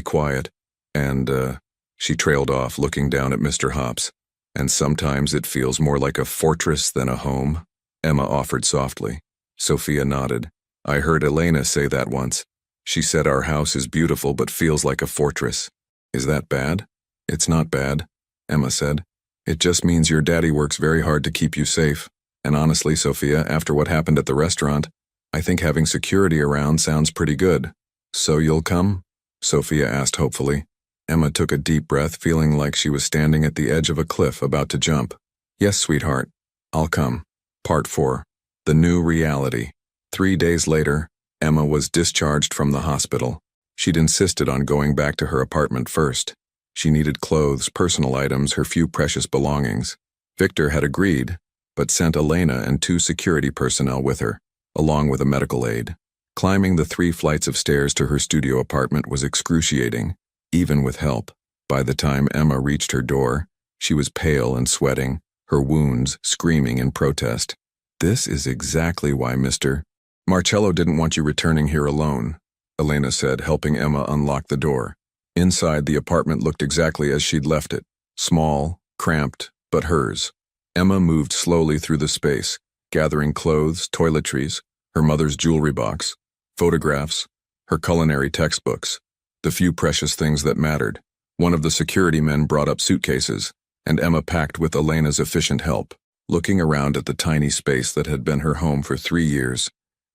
quiet. And, she trailed off, looking down at Mr. Hops. "And sometimes it feels more like a fortress than a home," Emma offered softly. Sophia nodded. "I heard Elena say that once. She said our house is beautiful but feels like a fortress." "Is that bad?" "It's not bad," Emma said. "It just means your daddy works very hard to keep you safe. And honestly, Sophia, after what happened at the restaurant, I think having security around sounds pretty good." "So you'll come?" Sophia asked hopefully. Emma took a deep breath, feeling like she was standing at the edge of a cliff about to jump. "Yes, sweetheart. I'll come." Part 4. The New Reality. 3 days later, Emma was discharged from the hospital. She'd insisted on going back to her apartment first. She needed clothes, personal items, her few precious belongings. Victor had agreed, but sent Elena and 2 security personnel with her, along with a medical aide. Climbing the 3 flights of stairs to her studio apartment was excruciating, even with help. By the time Emma reached her door, she was pale and sweating, her wounds screaming in protest. "This is exactly why Mr. Marcello didn't want you returning here alone," Elena said, helping Emma unlock the door. Inside, the apartment looked exactly as she'd left it, small, cramped, but hers. Emma moved slowly through the space, gathering clothes, toiletries, her mother's jewelry box, photographs, her culinary textbooks, the few precious things that mattered. One of the security men brought up suitcases, and Emma packed with Elena's efficient help. Looking around at the tiny space that had been her home for 3 years,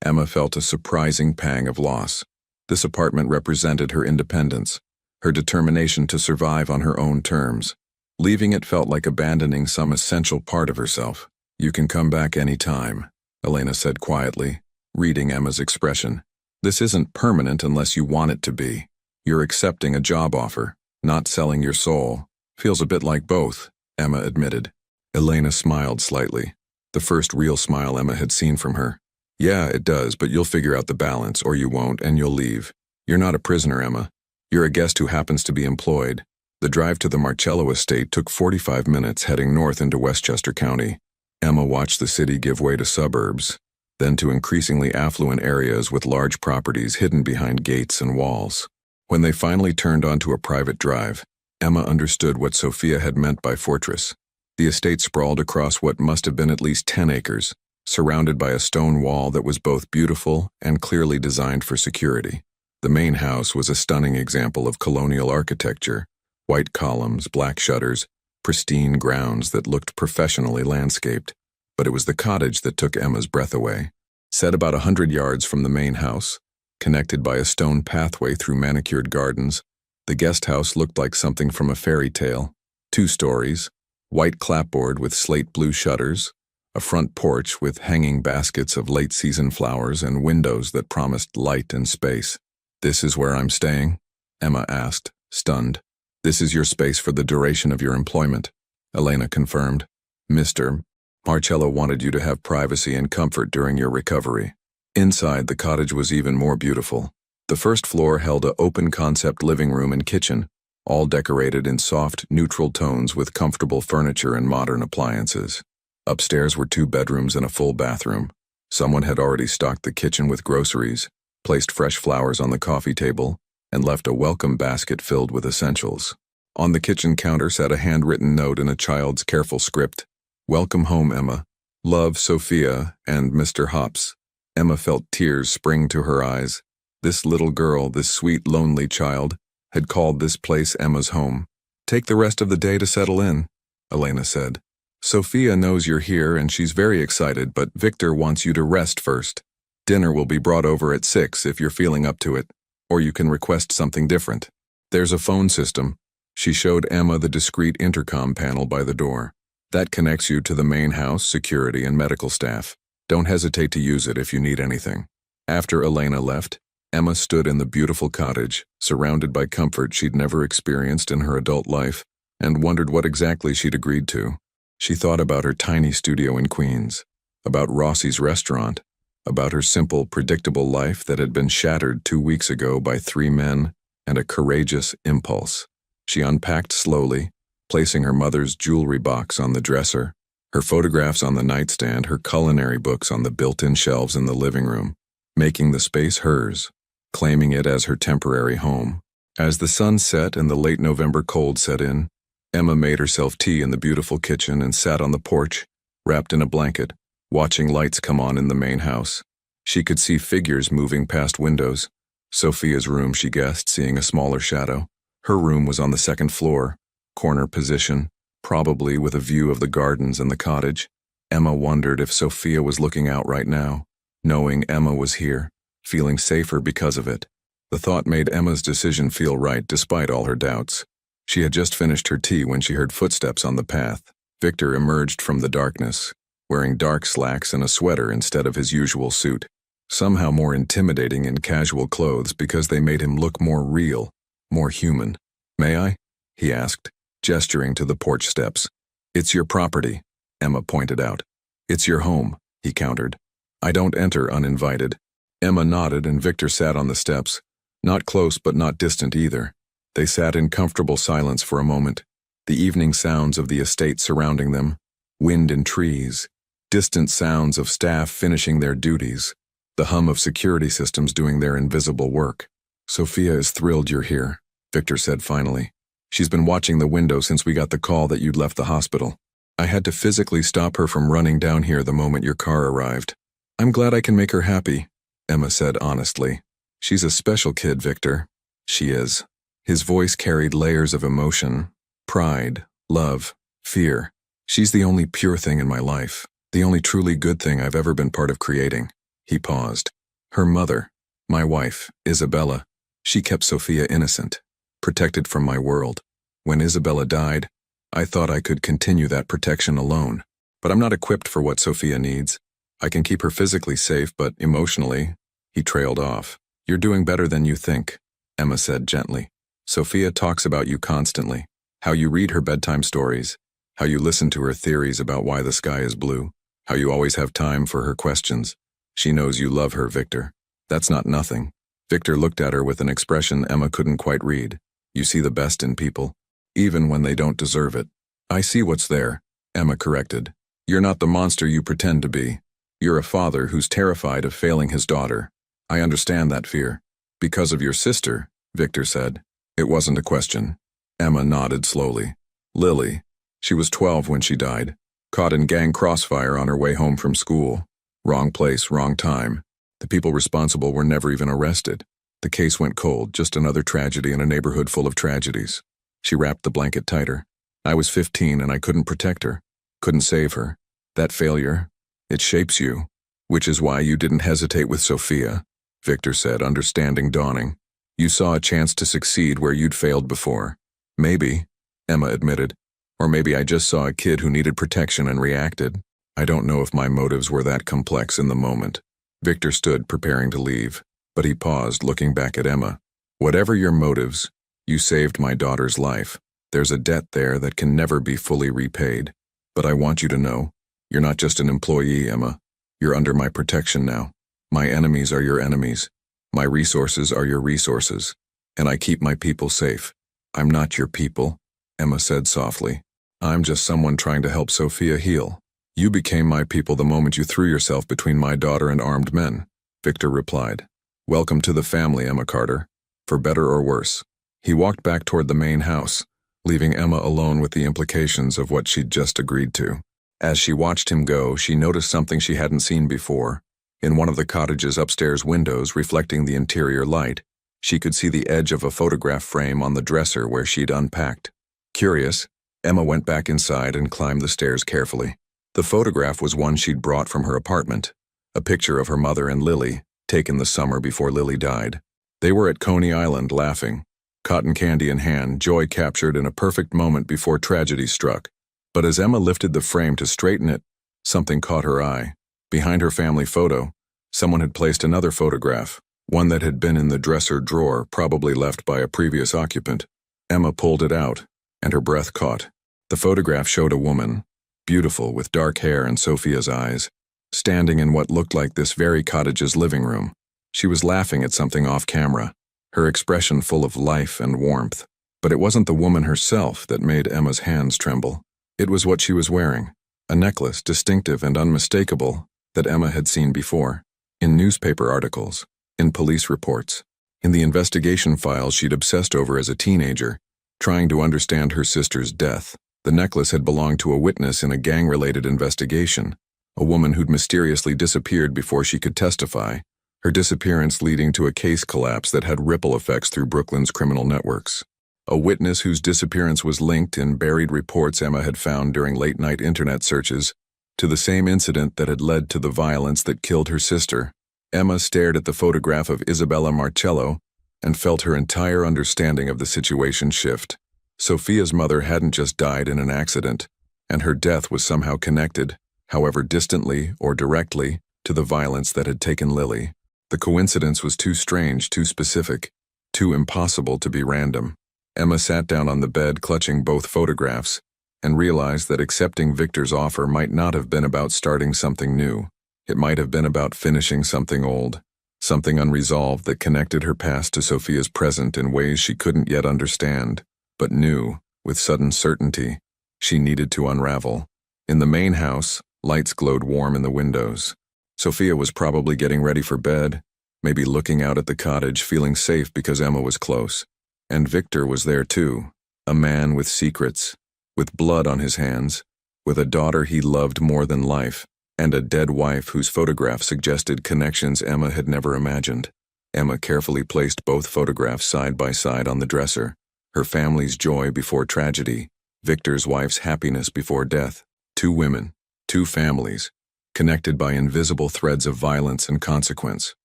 Emma felt a surprising pang of loss. This apartment represented her independence, her determination to survive on her own terms. Leaving it felt like abandoning some essential part of herself. "You can come back any time," Elena said quietly, reading Emma's expression. "This isn't permanent unless you want it to be. You're accepting a job offer, not selling your soul." "Feels a bit like both," Emma admitted. Elena smiled slightly, the first real smile Emma had seen from her. "Yeah, it does, but you'll figure out the balance, or you won't, and you'll leave. You're not a prisoner, Emma. You're a guest who happens to be employed." The drive to the Marcello estate took 45 minutes, heading north into Westchester County. Emma watched the city give way to suburbs, then to increasingly affluent areas with large properties hidden behind gates and walls. When they finally turned onto a private drive, Emma understood what Sophia had meant by fortress. The estate sprawled across what must have been at least 10 acres, surrounded by a stone wall that was both beautiful and clearly designed for security. The main house was a stunning example of colonial architecture: white columns, black shutters, pristine grounds that looked professionally landscaped. But it was the cottage that took Emma's breath away. Set about 100 yards from the main house, connected by a stone pathway through manicured gardens, the guest house looked like something from a fairy tale. 2 stories, white clapboard with slate blue shutters, a front porch with hanging baskets of late-season flowers and windows that promised light and space. "This is where I'm staying?" Emma asked, stunned. "This is your space for the duration of your employment," Elena confirmed. "Mr. Marcello wanted you to have privacy and comfort during your recovery." Inside, the cottage was even more beautiful. The first floor held an open-concept living room and kitchen, all decorated in soft, neutral tones with comfortable furniture and modern appliances. Upstairs were 2 bedrooms and a full bathroom. Someone had already stocked the kitchen with groceries, placed fresh flowers on the coffee table, and left a welcome basket filled with essentials. On the kitchen counter sat a handwritten note in a child's careful script. "Welcome home, Emma. Love, Sophia and Mr. Hops." Emma felt tears spring to her eyes. This little girl, this sweet, lonely child, had called this place Emma's home. "Take the rest of the day to settle in," Elena said. "Sophia knows you're here and she's very excited, but Victor wants you to rest first. Dinner will be brought over at 6 if you're feeling up to it, or you can request something different. There's a phone system." She showed Emma the discreet intercom panel by the door. "That connects you to the main house, security, and medical staff. Don't hesitate to use it if you need anything." After Elena left, Emma stood in the beautiful cottage, surrounded by comfort she'd never experienced in her adult life, and wondered what exactly she'd agreed to. She thought about her tiny studio in Queens, about Rossi's restaurant, about her simple, predictable life that had been shattered 2 weeks ago by 3 men and a courageous impulse. She unpacked slowly, placing her mother's jewelry box on the dresser, her photographs on the nightstand, her culinary books on the built-in shelves in the living room, making the space hers, claiming it as her temporary home. As the sun set and the late November cold set in, Emma made herself tea in the beautiful kitchen and sat on the porch, wrapped in a blanket, watching lights come on in the main house. She could see figures moving past windows. Sophia's room, she guessed, seeing a smaller shadow. Her room was on the 2nd floor, corner position, probably with a view of the gardens and the cottage. Emma wondered if Sophia was looking out right now, knowing Emma was here, feeling safer because of it. The thought made Emma's decision feel right despite all her doubts. She had just finished her tea when she heard footsteps on the path. Victor emerged from the darkness, wearing dark slacks and a sweater instead of his usual suit, somehow more intimidating in casual clothes because they made him look more real, more human. "May I?" he asked, gesturing to the porch steps. "It's your property," Emma pointed out. "It's your home," he countered. "I don't enter uninvited." Emma nodded and Victor sat on the steps, not close but not distant either. They sat in comfortable silence for a moment, the evening sounds of the estate surrounding them, wind in trees, distant sounds of staff finishing their duties, the hum of security systems doing their invisible work. "Sophia is thrilled you're here," Victor said finally. "She's been watching the window since we got the call that you'd left the hospital. I had to physically stop her from running down here the moment your car arrived. I'm glad I can make her happy," Emma said honestly. "She's a special kid, Victor." "She is." His voice carried layers of emotion, pride, love, fear. She's the only pure thing in my life, the only truly good thing I've ever been part of creating. He paused. Her mother, my wife, Isabella, she kept Sophia innocent, protected from my world. When Isabella died, I thought I could continue that protection alone. But I'm not equipped for what Sophia needs. I can keep her physically safe, but emotionally, he trailed off. You're doing better than you think, Emma said gently. Sophia talks about you constantly, how you read her bedtime stories, how you listen to her theories about why the sky is blue, how you always have time for her questions. She knows you love her, Victor. That's not nothing. Victor looked at her with an expression Emma couldn't quite read. You see the best in people, even when they don't deserve it. I see what's there, Emma corrected. You're not the monster you pretend to be. You're a father who's terrified of failing his daughter. I understand that fear. Because of your sister, Victor said. It wasn't a question. Emma nodded slowly. Lily. She was 12 when she died, caught in gang crossfire on her way home from school. Wrong place, wrong time. The people responsible were never even arrested. The case went cold, just another tragedy in a neighborhood full of tragedies. She wrapped the blanket tighter. I was 15 and I couldn't protect her, couldn't save her. That failure, it shapes you, which is why you didn't hesitate with Sophia, Victor said, understanding dawning. You saw a chance to succeed where you'd failed before. Maybe, Emma admitted, or maybe I just saw a kid who needed protection and reacted. I don't know if my motives were that complex in the moment. Victor stood preparing to leave, but he paused, looking back at Emma. Whatever your motives, you saved my daughter's life. There's a debt there that can never be fully repaid. But I want you to know, you're not just an employee, Emma. You're under my protection now. My enemies are your enemies. My resources are your resources. And I keep my people safe. I'm not your people, Emma said softly. I'm just someone trying to help Sophia heal. You became my people the moment you threw yourself between my daughter and armed men, Victor replied. Welcome to the family, Emma Carter, for better or worse. He walked back toward the main house, leaving Emma alone with the implications of what she'd just agreed to. As she watched him go, she noticed something she hadn't seen before. In one of the cottage's upstairs windows reflecting the interior light, she could see the edge of a photograph frame on the dresser where she'd unpacked. Curious, Emma went back inside and climbed the stairs carefully. The photograph was one she'd brought from her apartment, a picture of her mother and Lily, taken the summer before Lily died. They were at Coney Island laughing, cotton candy in hand, joy captured in a perfect moment before tragedy struck. But as Emma lifted the frame to straighten it, something caught her eye. Behind her family photo, someone had placed another photograph, one that had been in the dresser drawer, probably left by a previous occupant. Emma pulled it out, and her breath caught. The photograph showed a woman, beautiful with dark hair and Sophia's eyes, standing in what looked like this very cottage's living room. She was laughing at something off camera, her expression full of life and warmth. But it wasn't the woman herself that made Emma's hands tremble. It was what she was wearing, a necklace distinctive and unmistakable that Emma had seen before, in newspaper articles, in police reports, in the investigation files she'd obsessed over as a teenager, trying to understand her sister's death. The necklace had belonged to a witness in a gang-related investigation, a woman who'd mysteriously disappeared before she could testify, her disappearance leading to a case collapse that had ripple effects through Brooklyn's criminal networks. A witness whose disappearance was linked in buried reports Emma had found during late-night internet searches to the same incident that had led to the violence that killed her sister. Emma stared at the photograph of Isabella Marcello and felt her entire understanding of the situation shift. Sophia's mother hadn't just died in an accident, and her death was somehow connected, however distantly or directly, to the violence that had taken Lily. The coincidence was too strange, too specific, too impossible to be random. Emma sat down on the bed, clutching both photographs, and realized that accepting Victor's offer might not have been about starting something new. It might have been about finishing something old, something unresolved that connected her past to Sophia's present in ways she couldn't yet understand, but knew, with sudden certainty, she needed to unravel. In the main house, lights glowed warm in the windows. Sophia was probably getting ready for bed, maybe looking out at the cottage, feeling safe because Emma was close. And Victor was there too, a man with secrets, with blood on his hands, with a daughter he loved more than life, and a dead wife whose photograph suggested connections Emma had never imagined. Emma carefully placed both photographs side by side on the dresser, her family's joy before tragedy, Victor's wife's happiness before death. Two women, two families, connected by invisible threads of violence and consequence.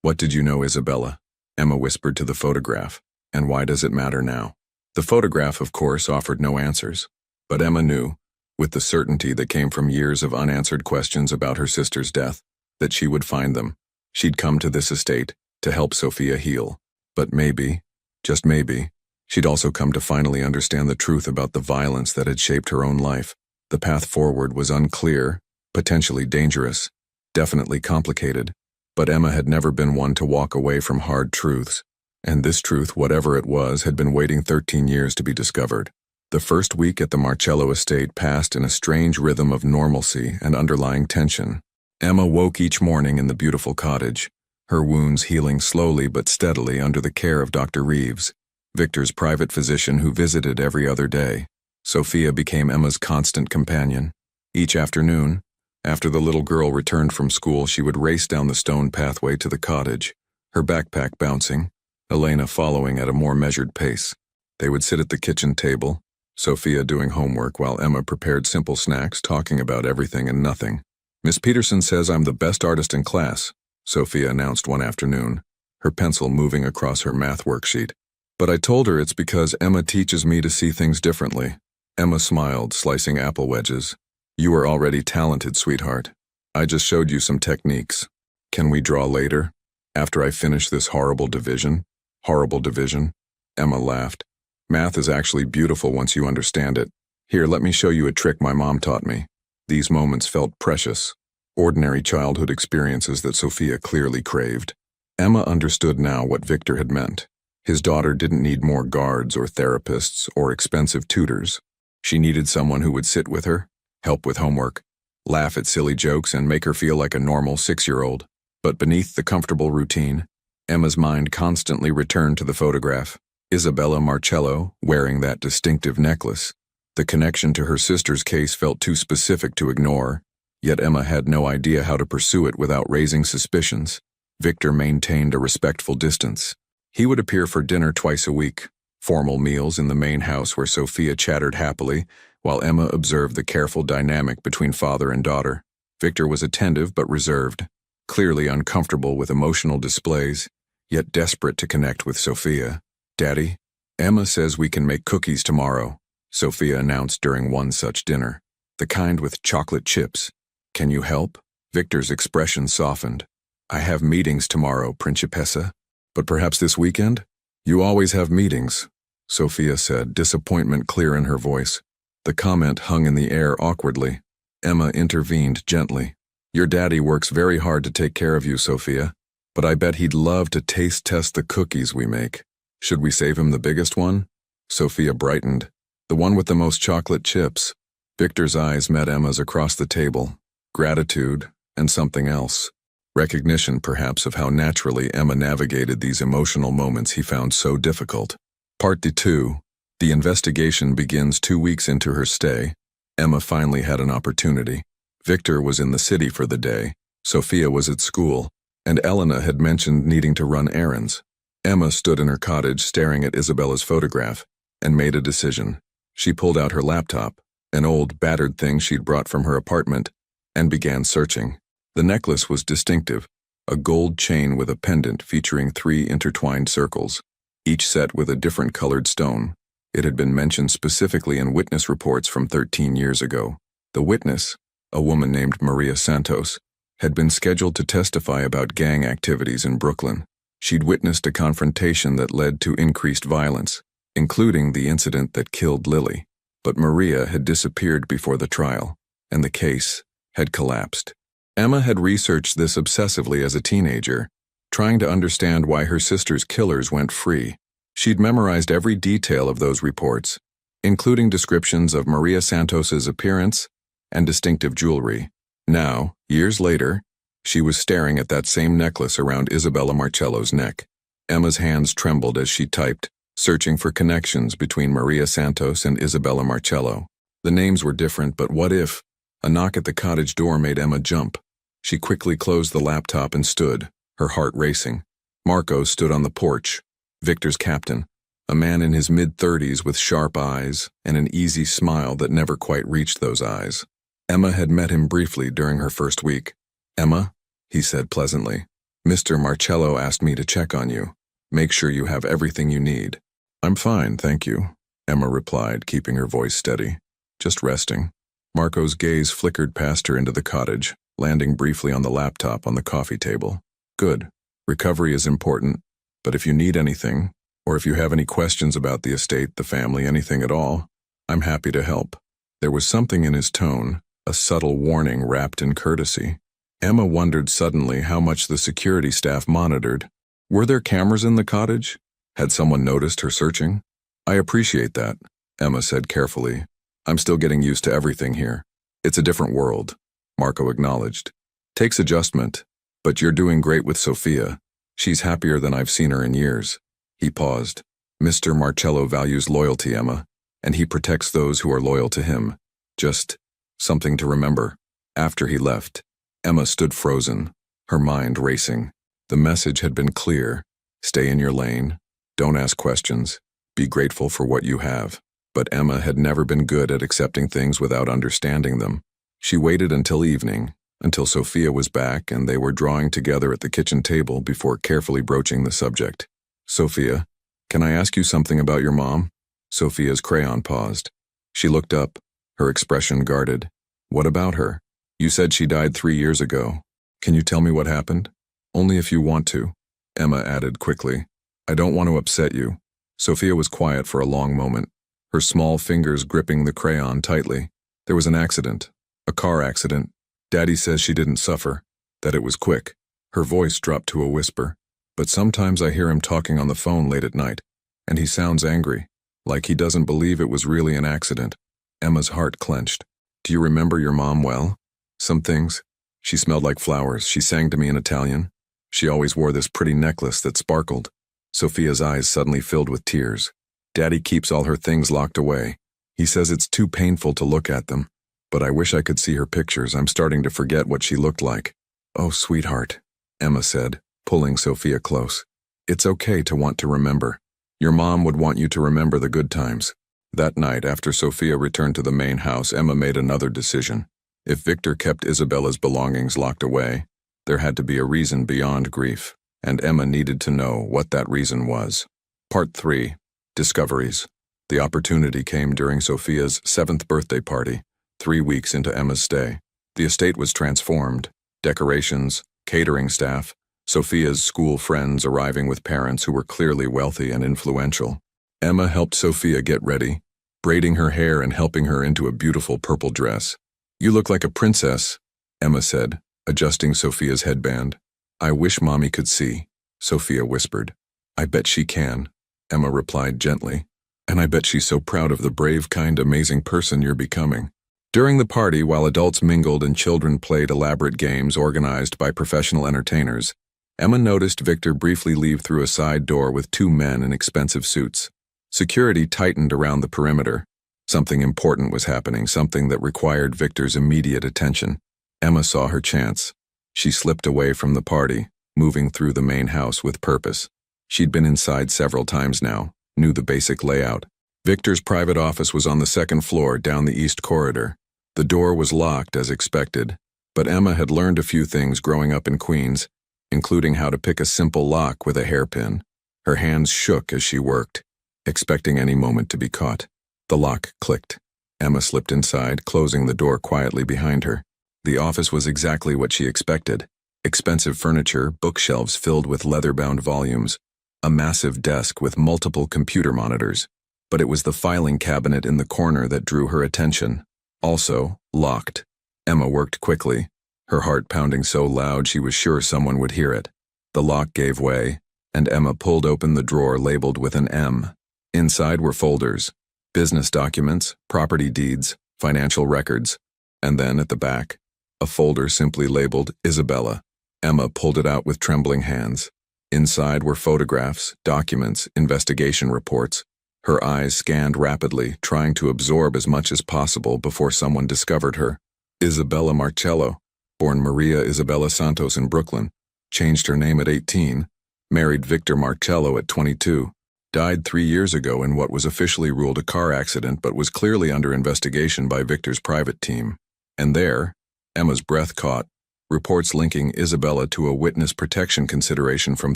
What did you know, Isabella? Emma whispered to the photograph. And why does it matter now? The photograph, of course, offered no answers. But Emma knew, with the certainty that came from years of unanswered questions about her sister's death, that she would find them. She'd come to this estate to help Sophia heal. But maybe, just maybe, she'd also come to finally understand the truth about the violence that had shaped her own life. The path forward was unclear, potentially dangerous, definitely complicated, but Emma had never been one to walk away from hard truths. And this truth, whatever it was, had been waiting 13 years to be discovered. The first week at the Marcello estate passed in a strange rhythm of normalcy and underlying tension. Emma woke each morning in the beautiful cottage, her wounds healing slowly but steadily under the care of Dr. Reeves, Victor's private physician who visited every other day. Sophia became Emma's constant companion. Each afternoon, after the little girl returned from school, she would race down the stone pathway to the cottage, her backpack bouncing, Elena following at a more measured pace. They would sit at the kitchen table, Sophia doing homework while Emma prepared simple snacks, talking about everything and nothing. "Miss Peterson says I'm the best artist in class," Sophia announced one afternoon, her pencil moving across her math worksheet. "But I told her it's because Emma teaches me to see things differently." Emma smiled, slicing apple wedges. "You are already talented, sweetheart. I just showed you some techniques. Can we draw later, after I finish this horrible division?" "Horrible division?" Emma laughed. "Math is actually beautiful once you understand it. Here, let me show you a trick my mom taught me." These moments felt precious, ordinary childhood experiences that Sophia clearly craved. Emma understood now what Victor had meant. His daughter didn't need more guards or therapists or expensive tutors. She needed someone who would sit with her, help with homework, laugh at silly jokes, and make her feel like a normal 6-year-old. But beneath the comfortable routine, Emma's mind constantly returned to the photograph. Isabella Marcello, wearing that distinctive necklace. The connection to her sister's case felt too specific to ignore, yet Emma had no idea how to pursue it without raising suspicions. Victor maintained a respectful distance. He would appear for dinner twice a week, formal meals in the main house where Sophia chattered happily, while Emma observed the careful dynamic between father and daughter. Victor was attentive but reserved, clearly uncomfortable with emotional displays, yet desperate to connect with Sophia. "Daddy, Emma says we can make cookies tomorrow," Sophia announced during one such dinner. "The kind with chocolate chips. Can you help?" Victor's expression softened. "I have meetings tomorrow, Principessa. But perhaps this weekend?" "You always have meetings," Sophia said, disappointment clear in her voice. The comment hung in the air awkwardly. Emma intervened gently. "Your daddy works very hard to take care of you, Sophia, but I bet he'd love to taste test the cookies we make. Should we save him the biggest one?" Sophia brightened. "The one with the most chocolate chips." Victor's eyes met Emma's across the table. Gratitude and something else. Recognition, perhaps, of how naturally Emma navigated these emotional moments he found so difficult. Part 2. The investigation begins 2 weeks into her stay. Emma finally had an opportunity. Victor was in the city for the day, Sophia was at school, and Elena had mentioned needing to run errands. Emma stood in her cottage staring at Isabella's photograph, and made a decision. She pulled out her laptop, an old, battered thing she'd brought from her apartment, and began searching. The necklace was distinctive, a gold chain with a pendant featuring 3 intertwined circles, each set with a different colored stone. It had been mentioned specifically in witness reports from 13 years ago. The witness, a woman named Maria Santos, had been scheduled to testify about gang activities in Brooklyn. She'd witnessed a confrontation that led to increased violence, including the incident that killed Lily. But Maria had disappeared before the trial, and the case had collapsed. Emma had researched this obsessively as a teenager, trying to understand why her sister's killers went free. She'd memorized every detail of those reports, including descriptions of Maria Santos's appearance and distinctive jewelry. Now, years later, she was staring at that same necklace around Isabella Marcello's neck. Emma's hands trembled as she typed, searching for connections between Maria Santos and Isabella Marcello. The names were different, but what if? A knock at the cottage door made Emma jump. She quickly closed the laptop and stood, her heart racing. Marco stood on the porch, Victor's captain, a man in his mid-30s with sharp eyes and an easy smile that never quite reached those eyes. Emma had met him briefly during her first week. "Emma," he said pleasantly, "Mr. Marcello asked me to check on you. Make sure you have everything you need." "I'm fine, thank you," Emma replied, keeping her voice steady. "Just resting." Marco's gaze flickered past her into the cottage, landing briefly on the laptop on the coffee table. "Good. Recovery is important, but if you need anything, or if you have any questions about the estate, the family, anything at all, I'm happy to help." There was something in his tone, a subtle warning wrapped in courtesy. Emma wondered suddenly how much the security staff monitored. Were there cameras in the cottage? Had someone noticed her searching? "I appreciate that," Emma said carefully. "I'm still getting used to everything here. It's a different world," Marco acknowledged. "Takes adjustment, but you're doing great with Sophia. She's happier than I've seen her in years." He paused. "Mr. Marcello values loyalty, Emma, and he protects those who are loyal to him. Just something to remember." After he left, Emma stood frozen, her mind racing. The message had been clear. Stay in your lane. Don't ask questions. Be grateful for what you have. But Emma had never been good at accepting things without understanding them. She waited until evening, until Sophia was back and they were drawing together at the kitchen table before carefully broaching the subject. "Sophia, can I ask you something about your mom?" Sophia's crayon paused. She looked up, her expression guarded. "What about her? You said she died 3 years ago. Can you tell me what happened?" "Only if you want to," Emma added quickly. "I don't want to upset you." Sophia was quiet for a long moment, her small fingers gripping the crayon tightly. "There was an accident. A car accident. Daddy says she didn't suffer, that it was quick." Her voice dropped to a whisper. "But sometimes I hear him talking on the phone late at night, and he sounds angry, like he doesn't believe it was really an accident." Emma's heart clenched. "Do you remember your mom well?" "Some things. She smelled like flowers. She sang to me in Italian. She always wore this pretty necklace that sparkled." Sophia's eyes suddenly filled with tears. "Daddy keeps all her things locked away. He says it's too painful to look at them. But I wish I could see her pictures. I'm starting to forget what she looked like." "Oh, sweetheart," Emma said, pulling Sophia close. "It's okay to want to remember. Your mom would want you to remember the good times." That night, after Sophia returned to the main house, Emma made another decision. If Victor kept Isabella's belongings locked away, there had to be a reason beyond grief, and Emma needed to know what that reason was. Part 3. Discoveries. The opportunity came during Sophia's 7th birthday party, 3 weeks into Emma's stay. The estate was transformed. Decorations, catering staff, Sophia's school friends arriving with parents who were clearly wealthy and influential. Emma helped Sophia get ready, braiding her hair and helping her into a beautiful purple dress. "You look like a princess," Emma said, adjusting Sophia's headband. "I wish Mommy could see," Sophia whispered. "I bet she can," Emma replied gently. "And I bet she's so proud of the brave, kind, amazing person you're becoming." During the party, while adults mingled and children played elaborate games organized by professional entertainers, Emma noticed Victor briefly leave through a side door with 2 men in expensive suits. Security tightened around the perimeter. Something important was happening, something that required Victor's immediate attention. Emma saw her chance. She slipped away from the party, moving through the main house with purpose. She'd been inside several times now, knew the basic layout. Victor's private office was on the 2nd floor down the east corridor. The door was locked as expected, but Emma had learned a few things growing up in Queens, including how to pick a simple lock with a hairpin. Her hands shook as she worked, expecting any moment to be caught. The lock clicked. Emma slipped inside, closing the door quietly behind her. The office was exactly what she expected. Expensive furniture, bookshelves filled with leather-bound volumes, a massive desk with multiple computer monitors. But it was the filing cabinet in the corner that drew her attention. Also, locked. Emma worked quickly, her heart pounding so loud she was sure someone would hear it. The lock gave way, and Emma pulled open the drawer labeled with an M. Inside were folders, business documents, property deeds, financial records, and then at the back, a folder simply labeled Isabella. Emma pulled it out with trembling hands. Inside were photographs, documents, investigation reports. Her eyes scanned rapidly, trying to absorb as much as possible before someone discovered her. Isabella Marcello, born Maria Isabella Santos in Brooklyn, changed her name at 18, married Victor Marcello at 22, died 3 years ago in what was officially ruled a car accident but was clearly under investigation by Victor's private team. And there, Emma's breath caught, reports linking Isabella to a witness protection consideration from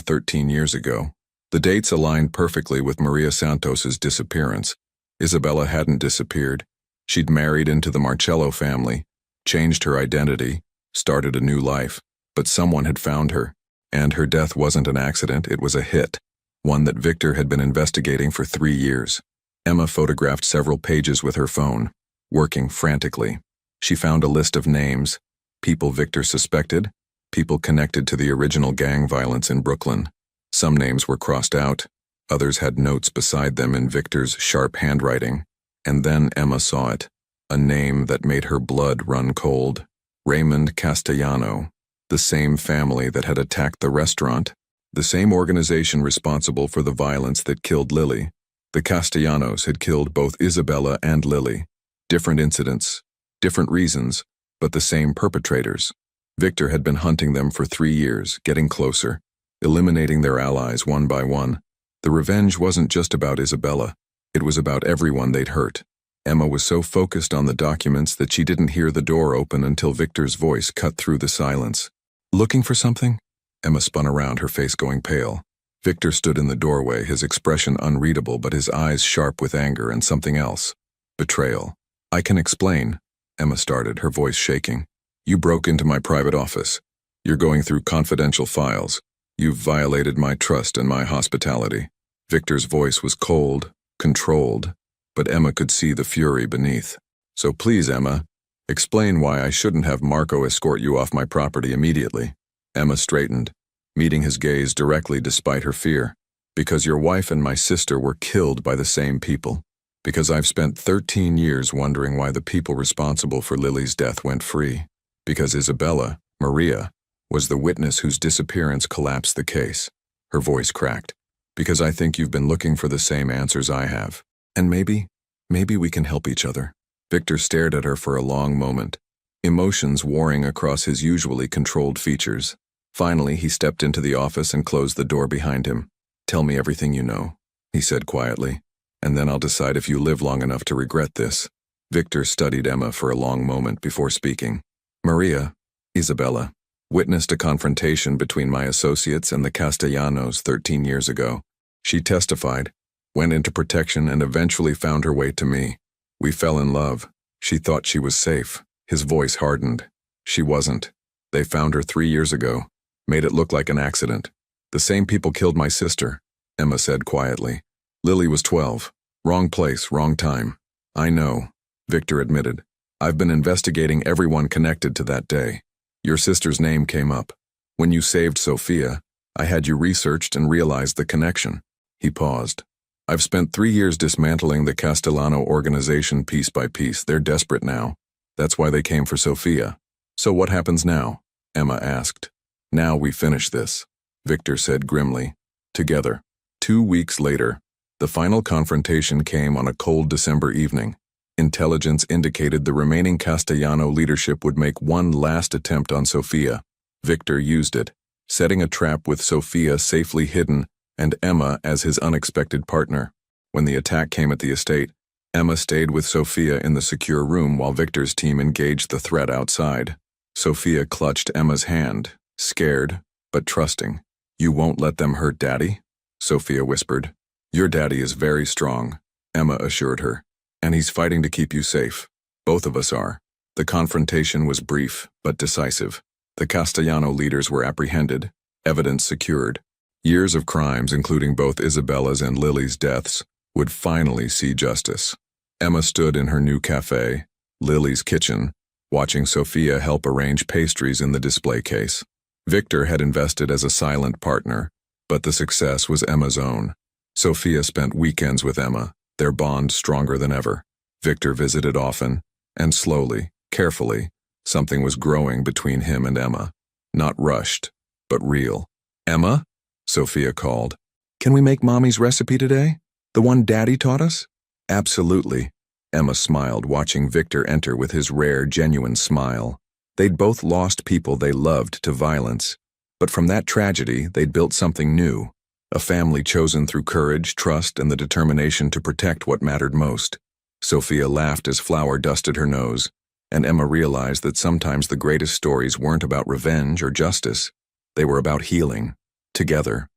13 years ago. The dates aligned perfectly with Maria Santos's disappearance. Isabella hadn't disappeared. She'd married into the Marcello family, changed her identity, started a new life, but someone had found her, and her death wasn't an accident, it was a hit, one that Victor had been investigating for 3 years. Emma photographed several pages with her phone, working frantically. She found a list of names, people Victor suspected, people connected to the original gang violence in Brooklyn. Some names were crossed out, others had notes beside them in Victor's sharp handwriting, and then Emma saw it, a name that made her blood run cold. Raymond Castellano, the same family that had attacked the restaurant, the same organization responsible for the violence that killed Lily. The Castellanos had killed both Isabella and Lily. Different incidents, different reasons, but the same perpetrators. Victor had been hunting them for 3 years, getting closer, eliminating their allies one by one. The revenge wasn't just about Isabella, it was about everyone they'd hurt. Emma was so focused on the documents that she didn't hear the door open until Victor's voice cut through the silence. "Looking for something?" Emma spun around, her face going pale. Victor stood in the doorway, his expression unreadable but his eyes sharp with anger and something else. Betrayal. "I can explain," Emma started, her voice shaking. "You broke into my private office. You're going through confidential files. You've violated my trust and my hospitality." Victor's voice was cold, controlled, but Emma could see the fury beneath. "So please, Emma, explain why I shouldn't have Marco escort you off my property immediately." Emma straightened, meeting his gaze directly despite her fear. "Because your wife and my sister were killed by the same people. Because I've spent 13 years wondering why the people responsible for Lily's death went free. Because Isabella, Maria, was the witness whose disappearance collapsed the case." Her voice cracked. "Because I think you've been looking for the same answers I have. And maybe we can help each other." Victor stared at her for a long moment, emotions warring across his usually controlled features. Finally, he stepped into the office and closed the door behind him. "Tell me everything you know," he said quietly, "and then I'll decide if you live long enough to regret this." Victor studied Emma for a long moment before speaking. "Maria, Isabella, witnessed a confrontation between my associates and the Castellanos 13 years ago. She testified, went into protection, and eventually found her way to me. We fell in love. She thought she was safe." His voice hardened. "She wasn't. They found her 3 years ago, made it look like an accident. The same people killed my sister," Emma said quietly. "Lily was 12. Wrong place, wrong time." "I know," Victor admitted. "I've been investigating everyone connected to that day. Your sister's name came up. When you saved Sophia, I had you researched and realized the connection." He paused. "I've spent 3 years dismantling the Castellano organization piece by piece. They're desperate now. That's why they came for Sophia." "So what happens now?" Emma asked. "Now we finish this," Victor said grimly. "Together." 2 weeks later, the final confrontation came on a cold December evening. Intelligence indicated the remaining Castellano leadership would make one last attempt on Sophia. Victor used it, setting a trap with Sophia safely hidden and Emma as his unexpected partner. When the attack came at the estate, Emma stayed with Sophia in the secure room while Victor's team engaged the threat outside. Sophia clutched Emma's hand, scared, but trusting. "You won't let them hurt Daddy?" Sophia whispered. "Your daddy is very strong," Emma assured her, "and he's fighting to keep you safe. Both of us are." The confrontation was brief, but decisive. The Castellano leaders were apprehended, evidence secured. Years of crimes, including both Isabella's and Lily's deaths, would finally see justice. Emma stood in her new cafe, Lily's kitchen, watching Sophia help arrange pastries in the display case. Victor had invested as a silent partner, but the success was Emma's own. Sophia spent weekends with Emma, their bond stronger than ever. Victor visited often, and slowly, carefully, something was growing between him and Emma. Not rushed, but real. "Emma?" Sophia called. "Can we make Mommy's recipe today? The one Daddy taught us?" "Absolutely." Emma smiled, watching Victor enter with his rare, genuine smile. They'd both lost people they loved to violence, but from that tragedy they'd built something new, a family chosen through courage, trust, and the determination to protect what mattered most. Sophia laughed as flour dusted her nose. and Emma realized that sometimes the greatest stories weren't about revenge or justice. They were about healing, together.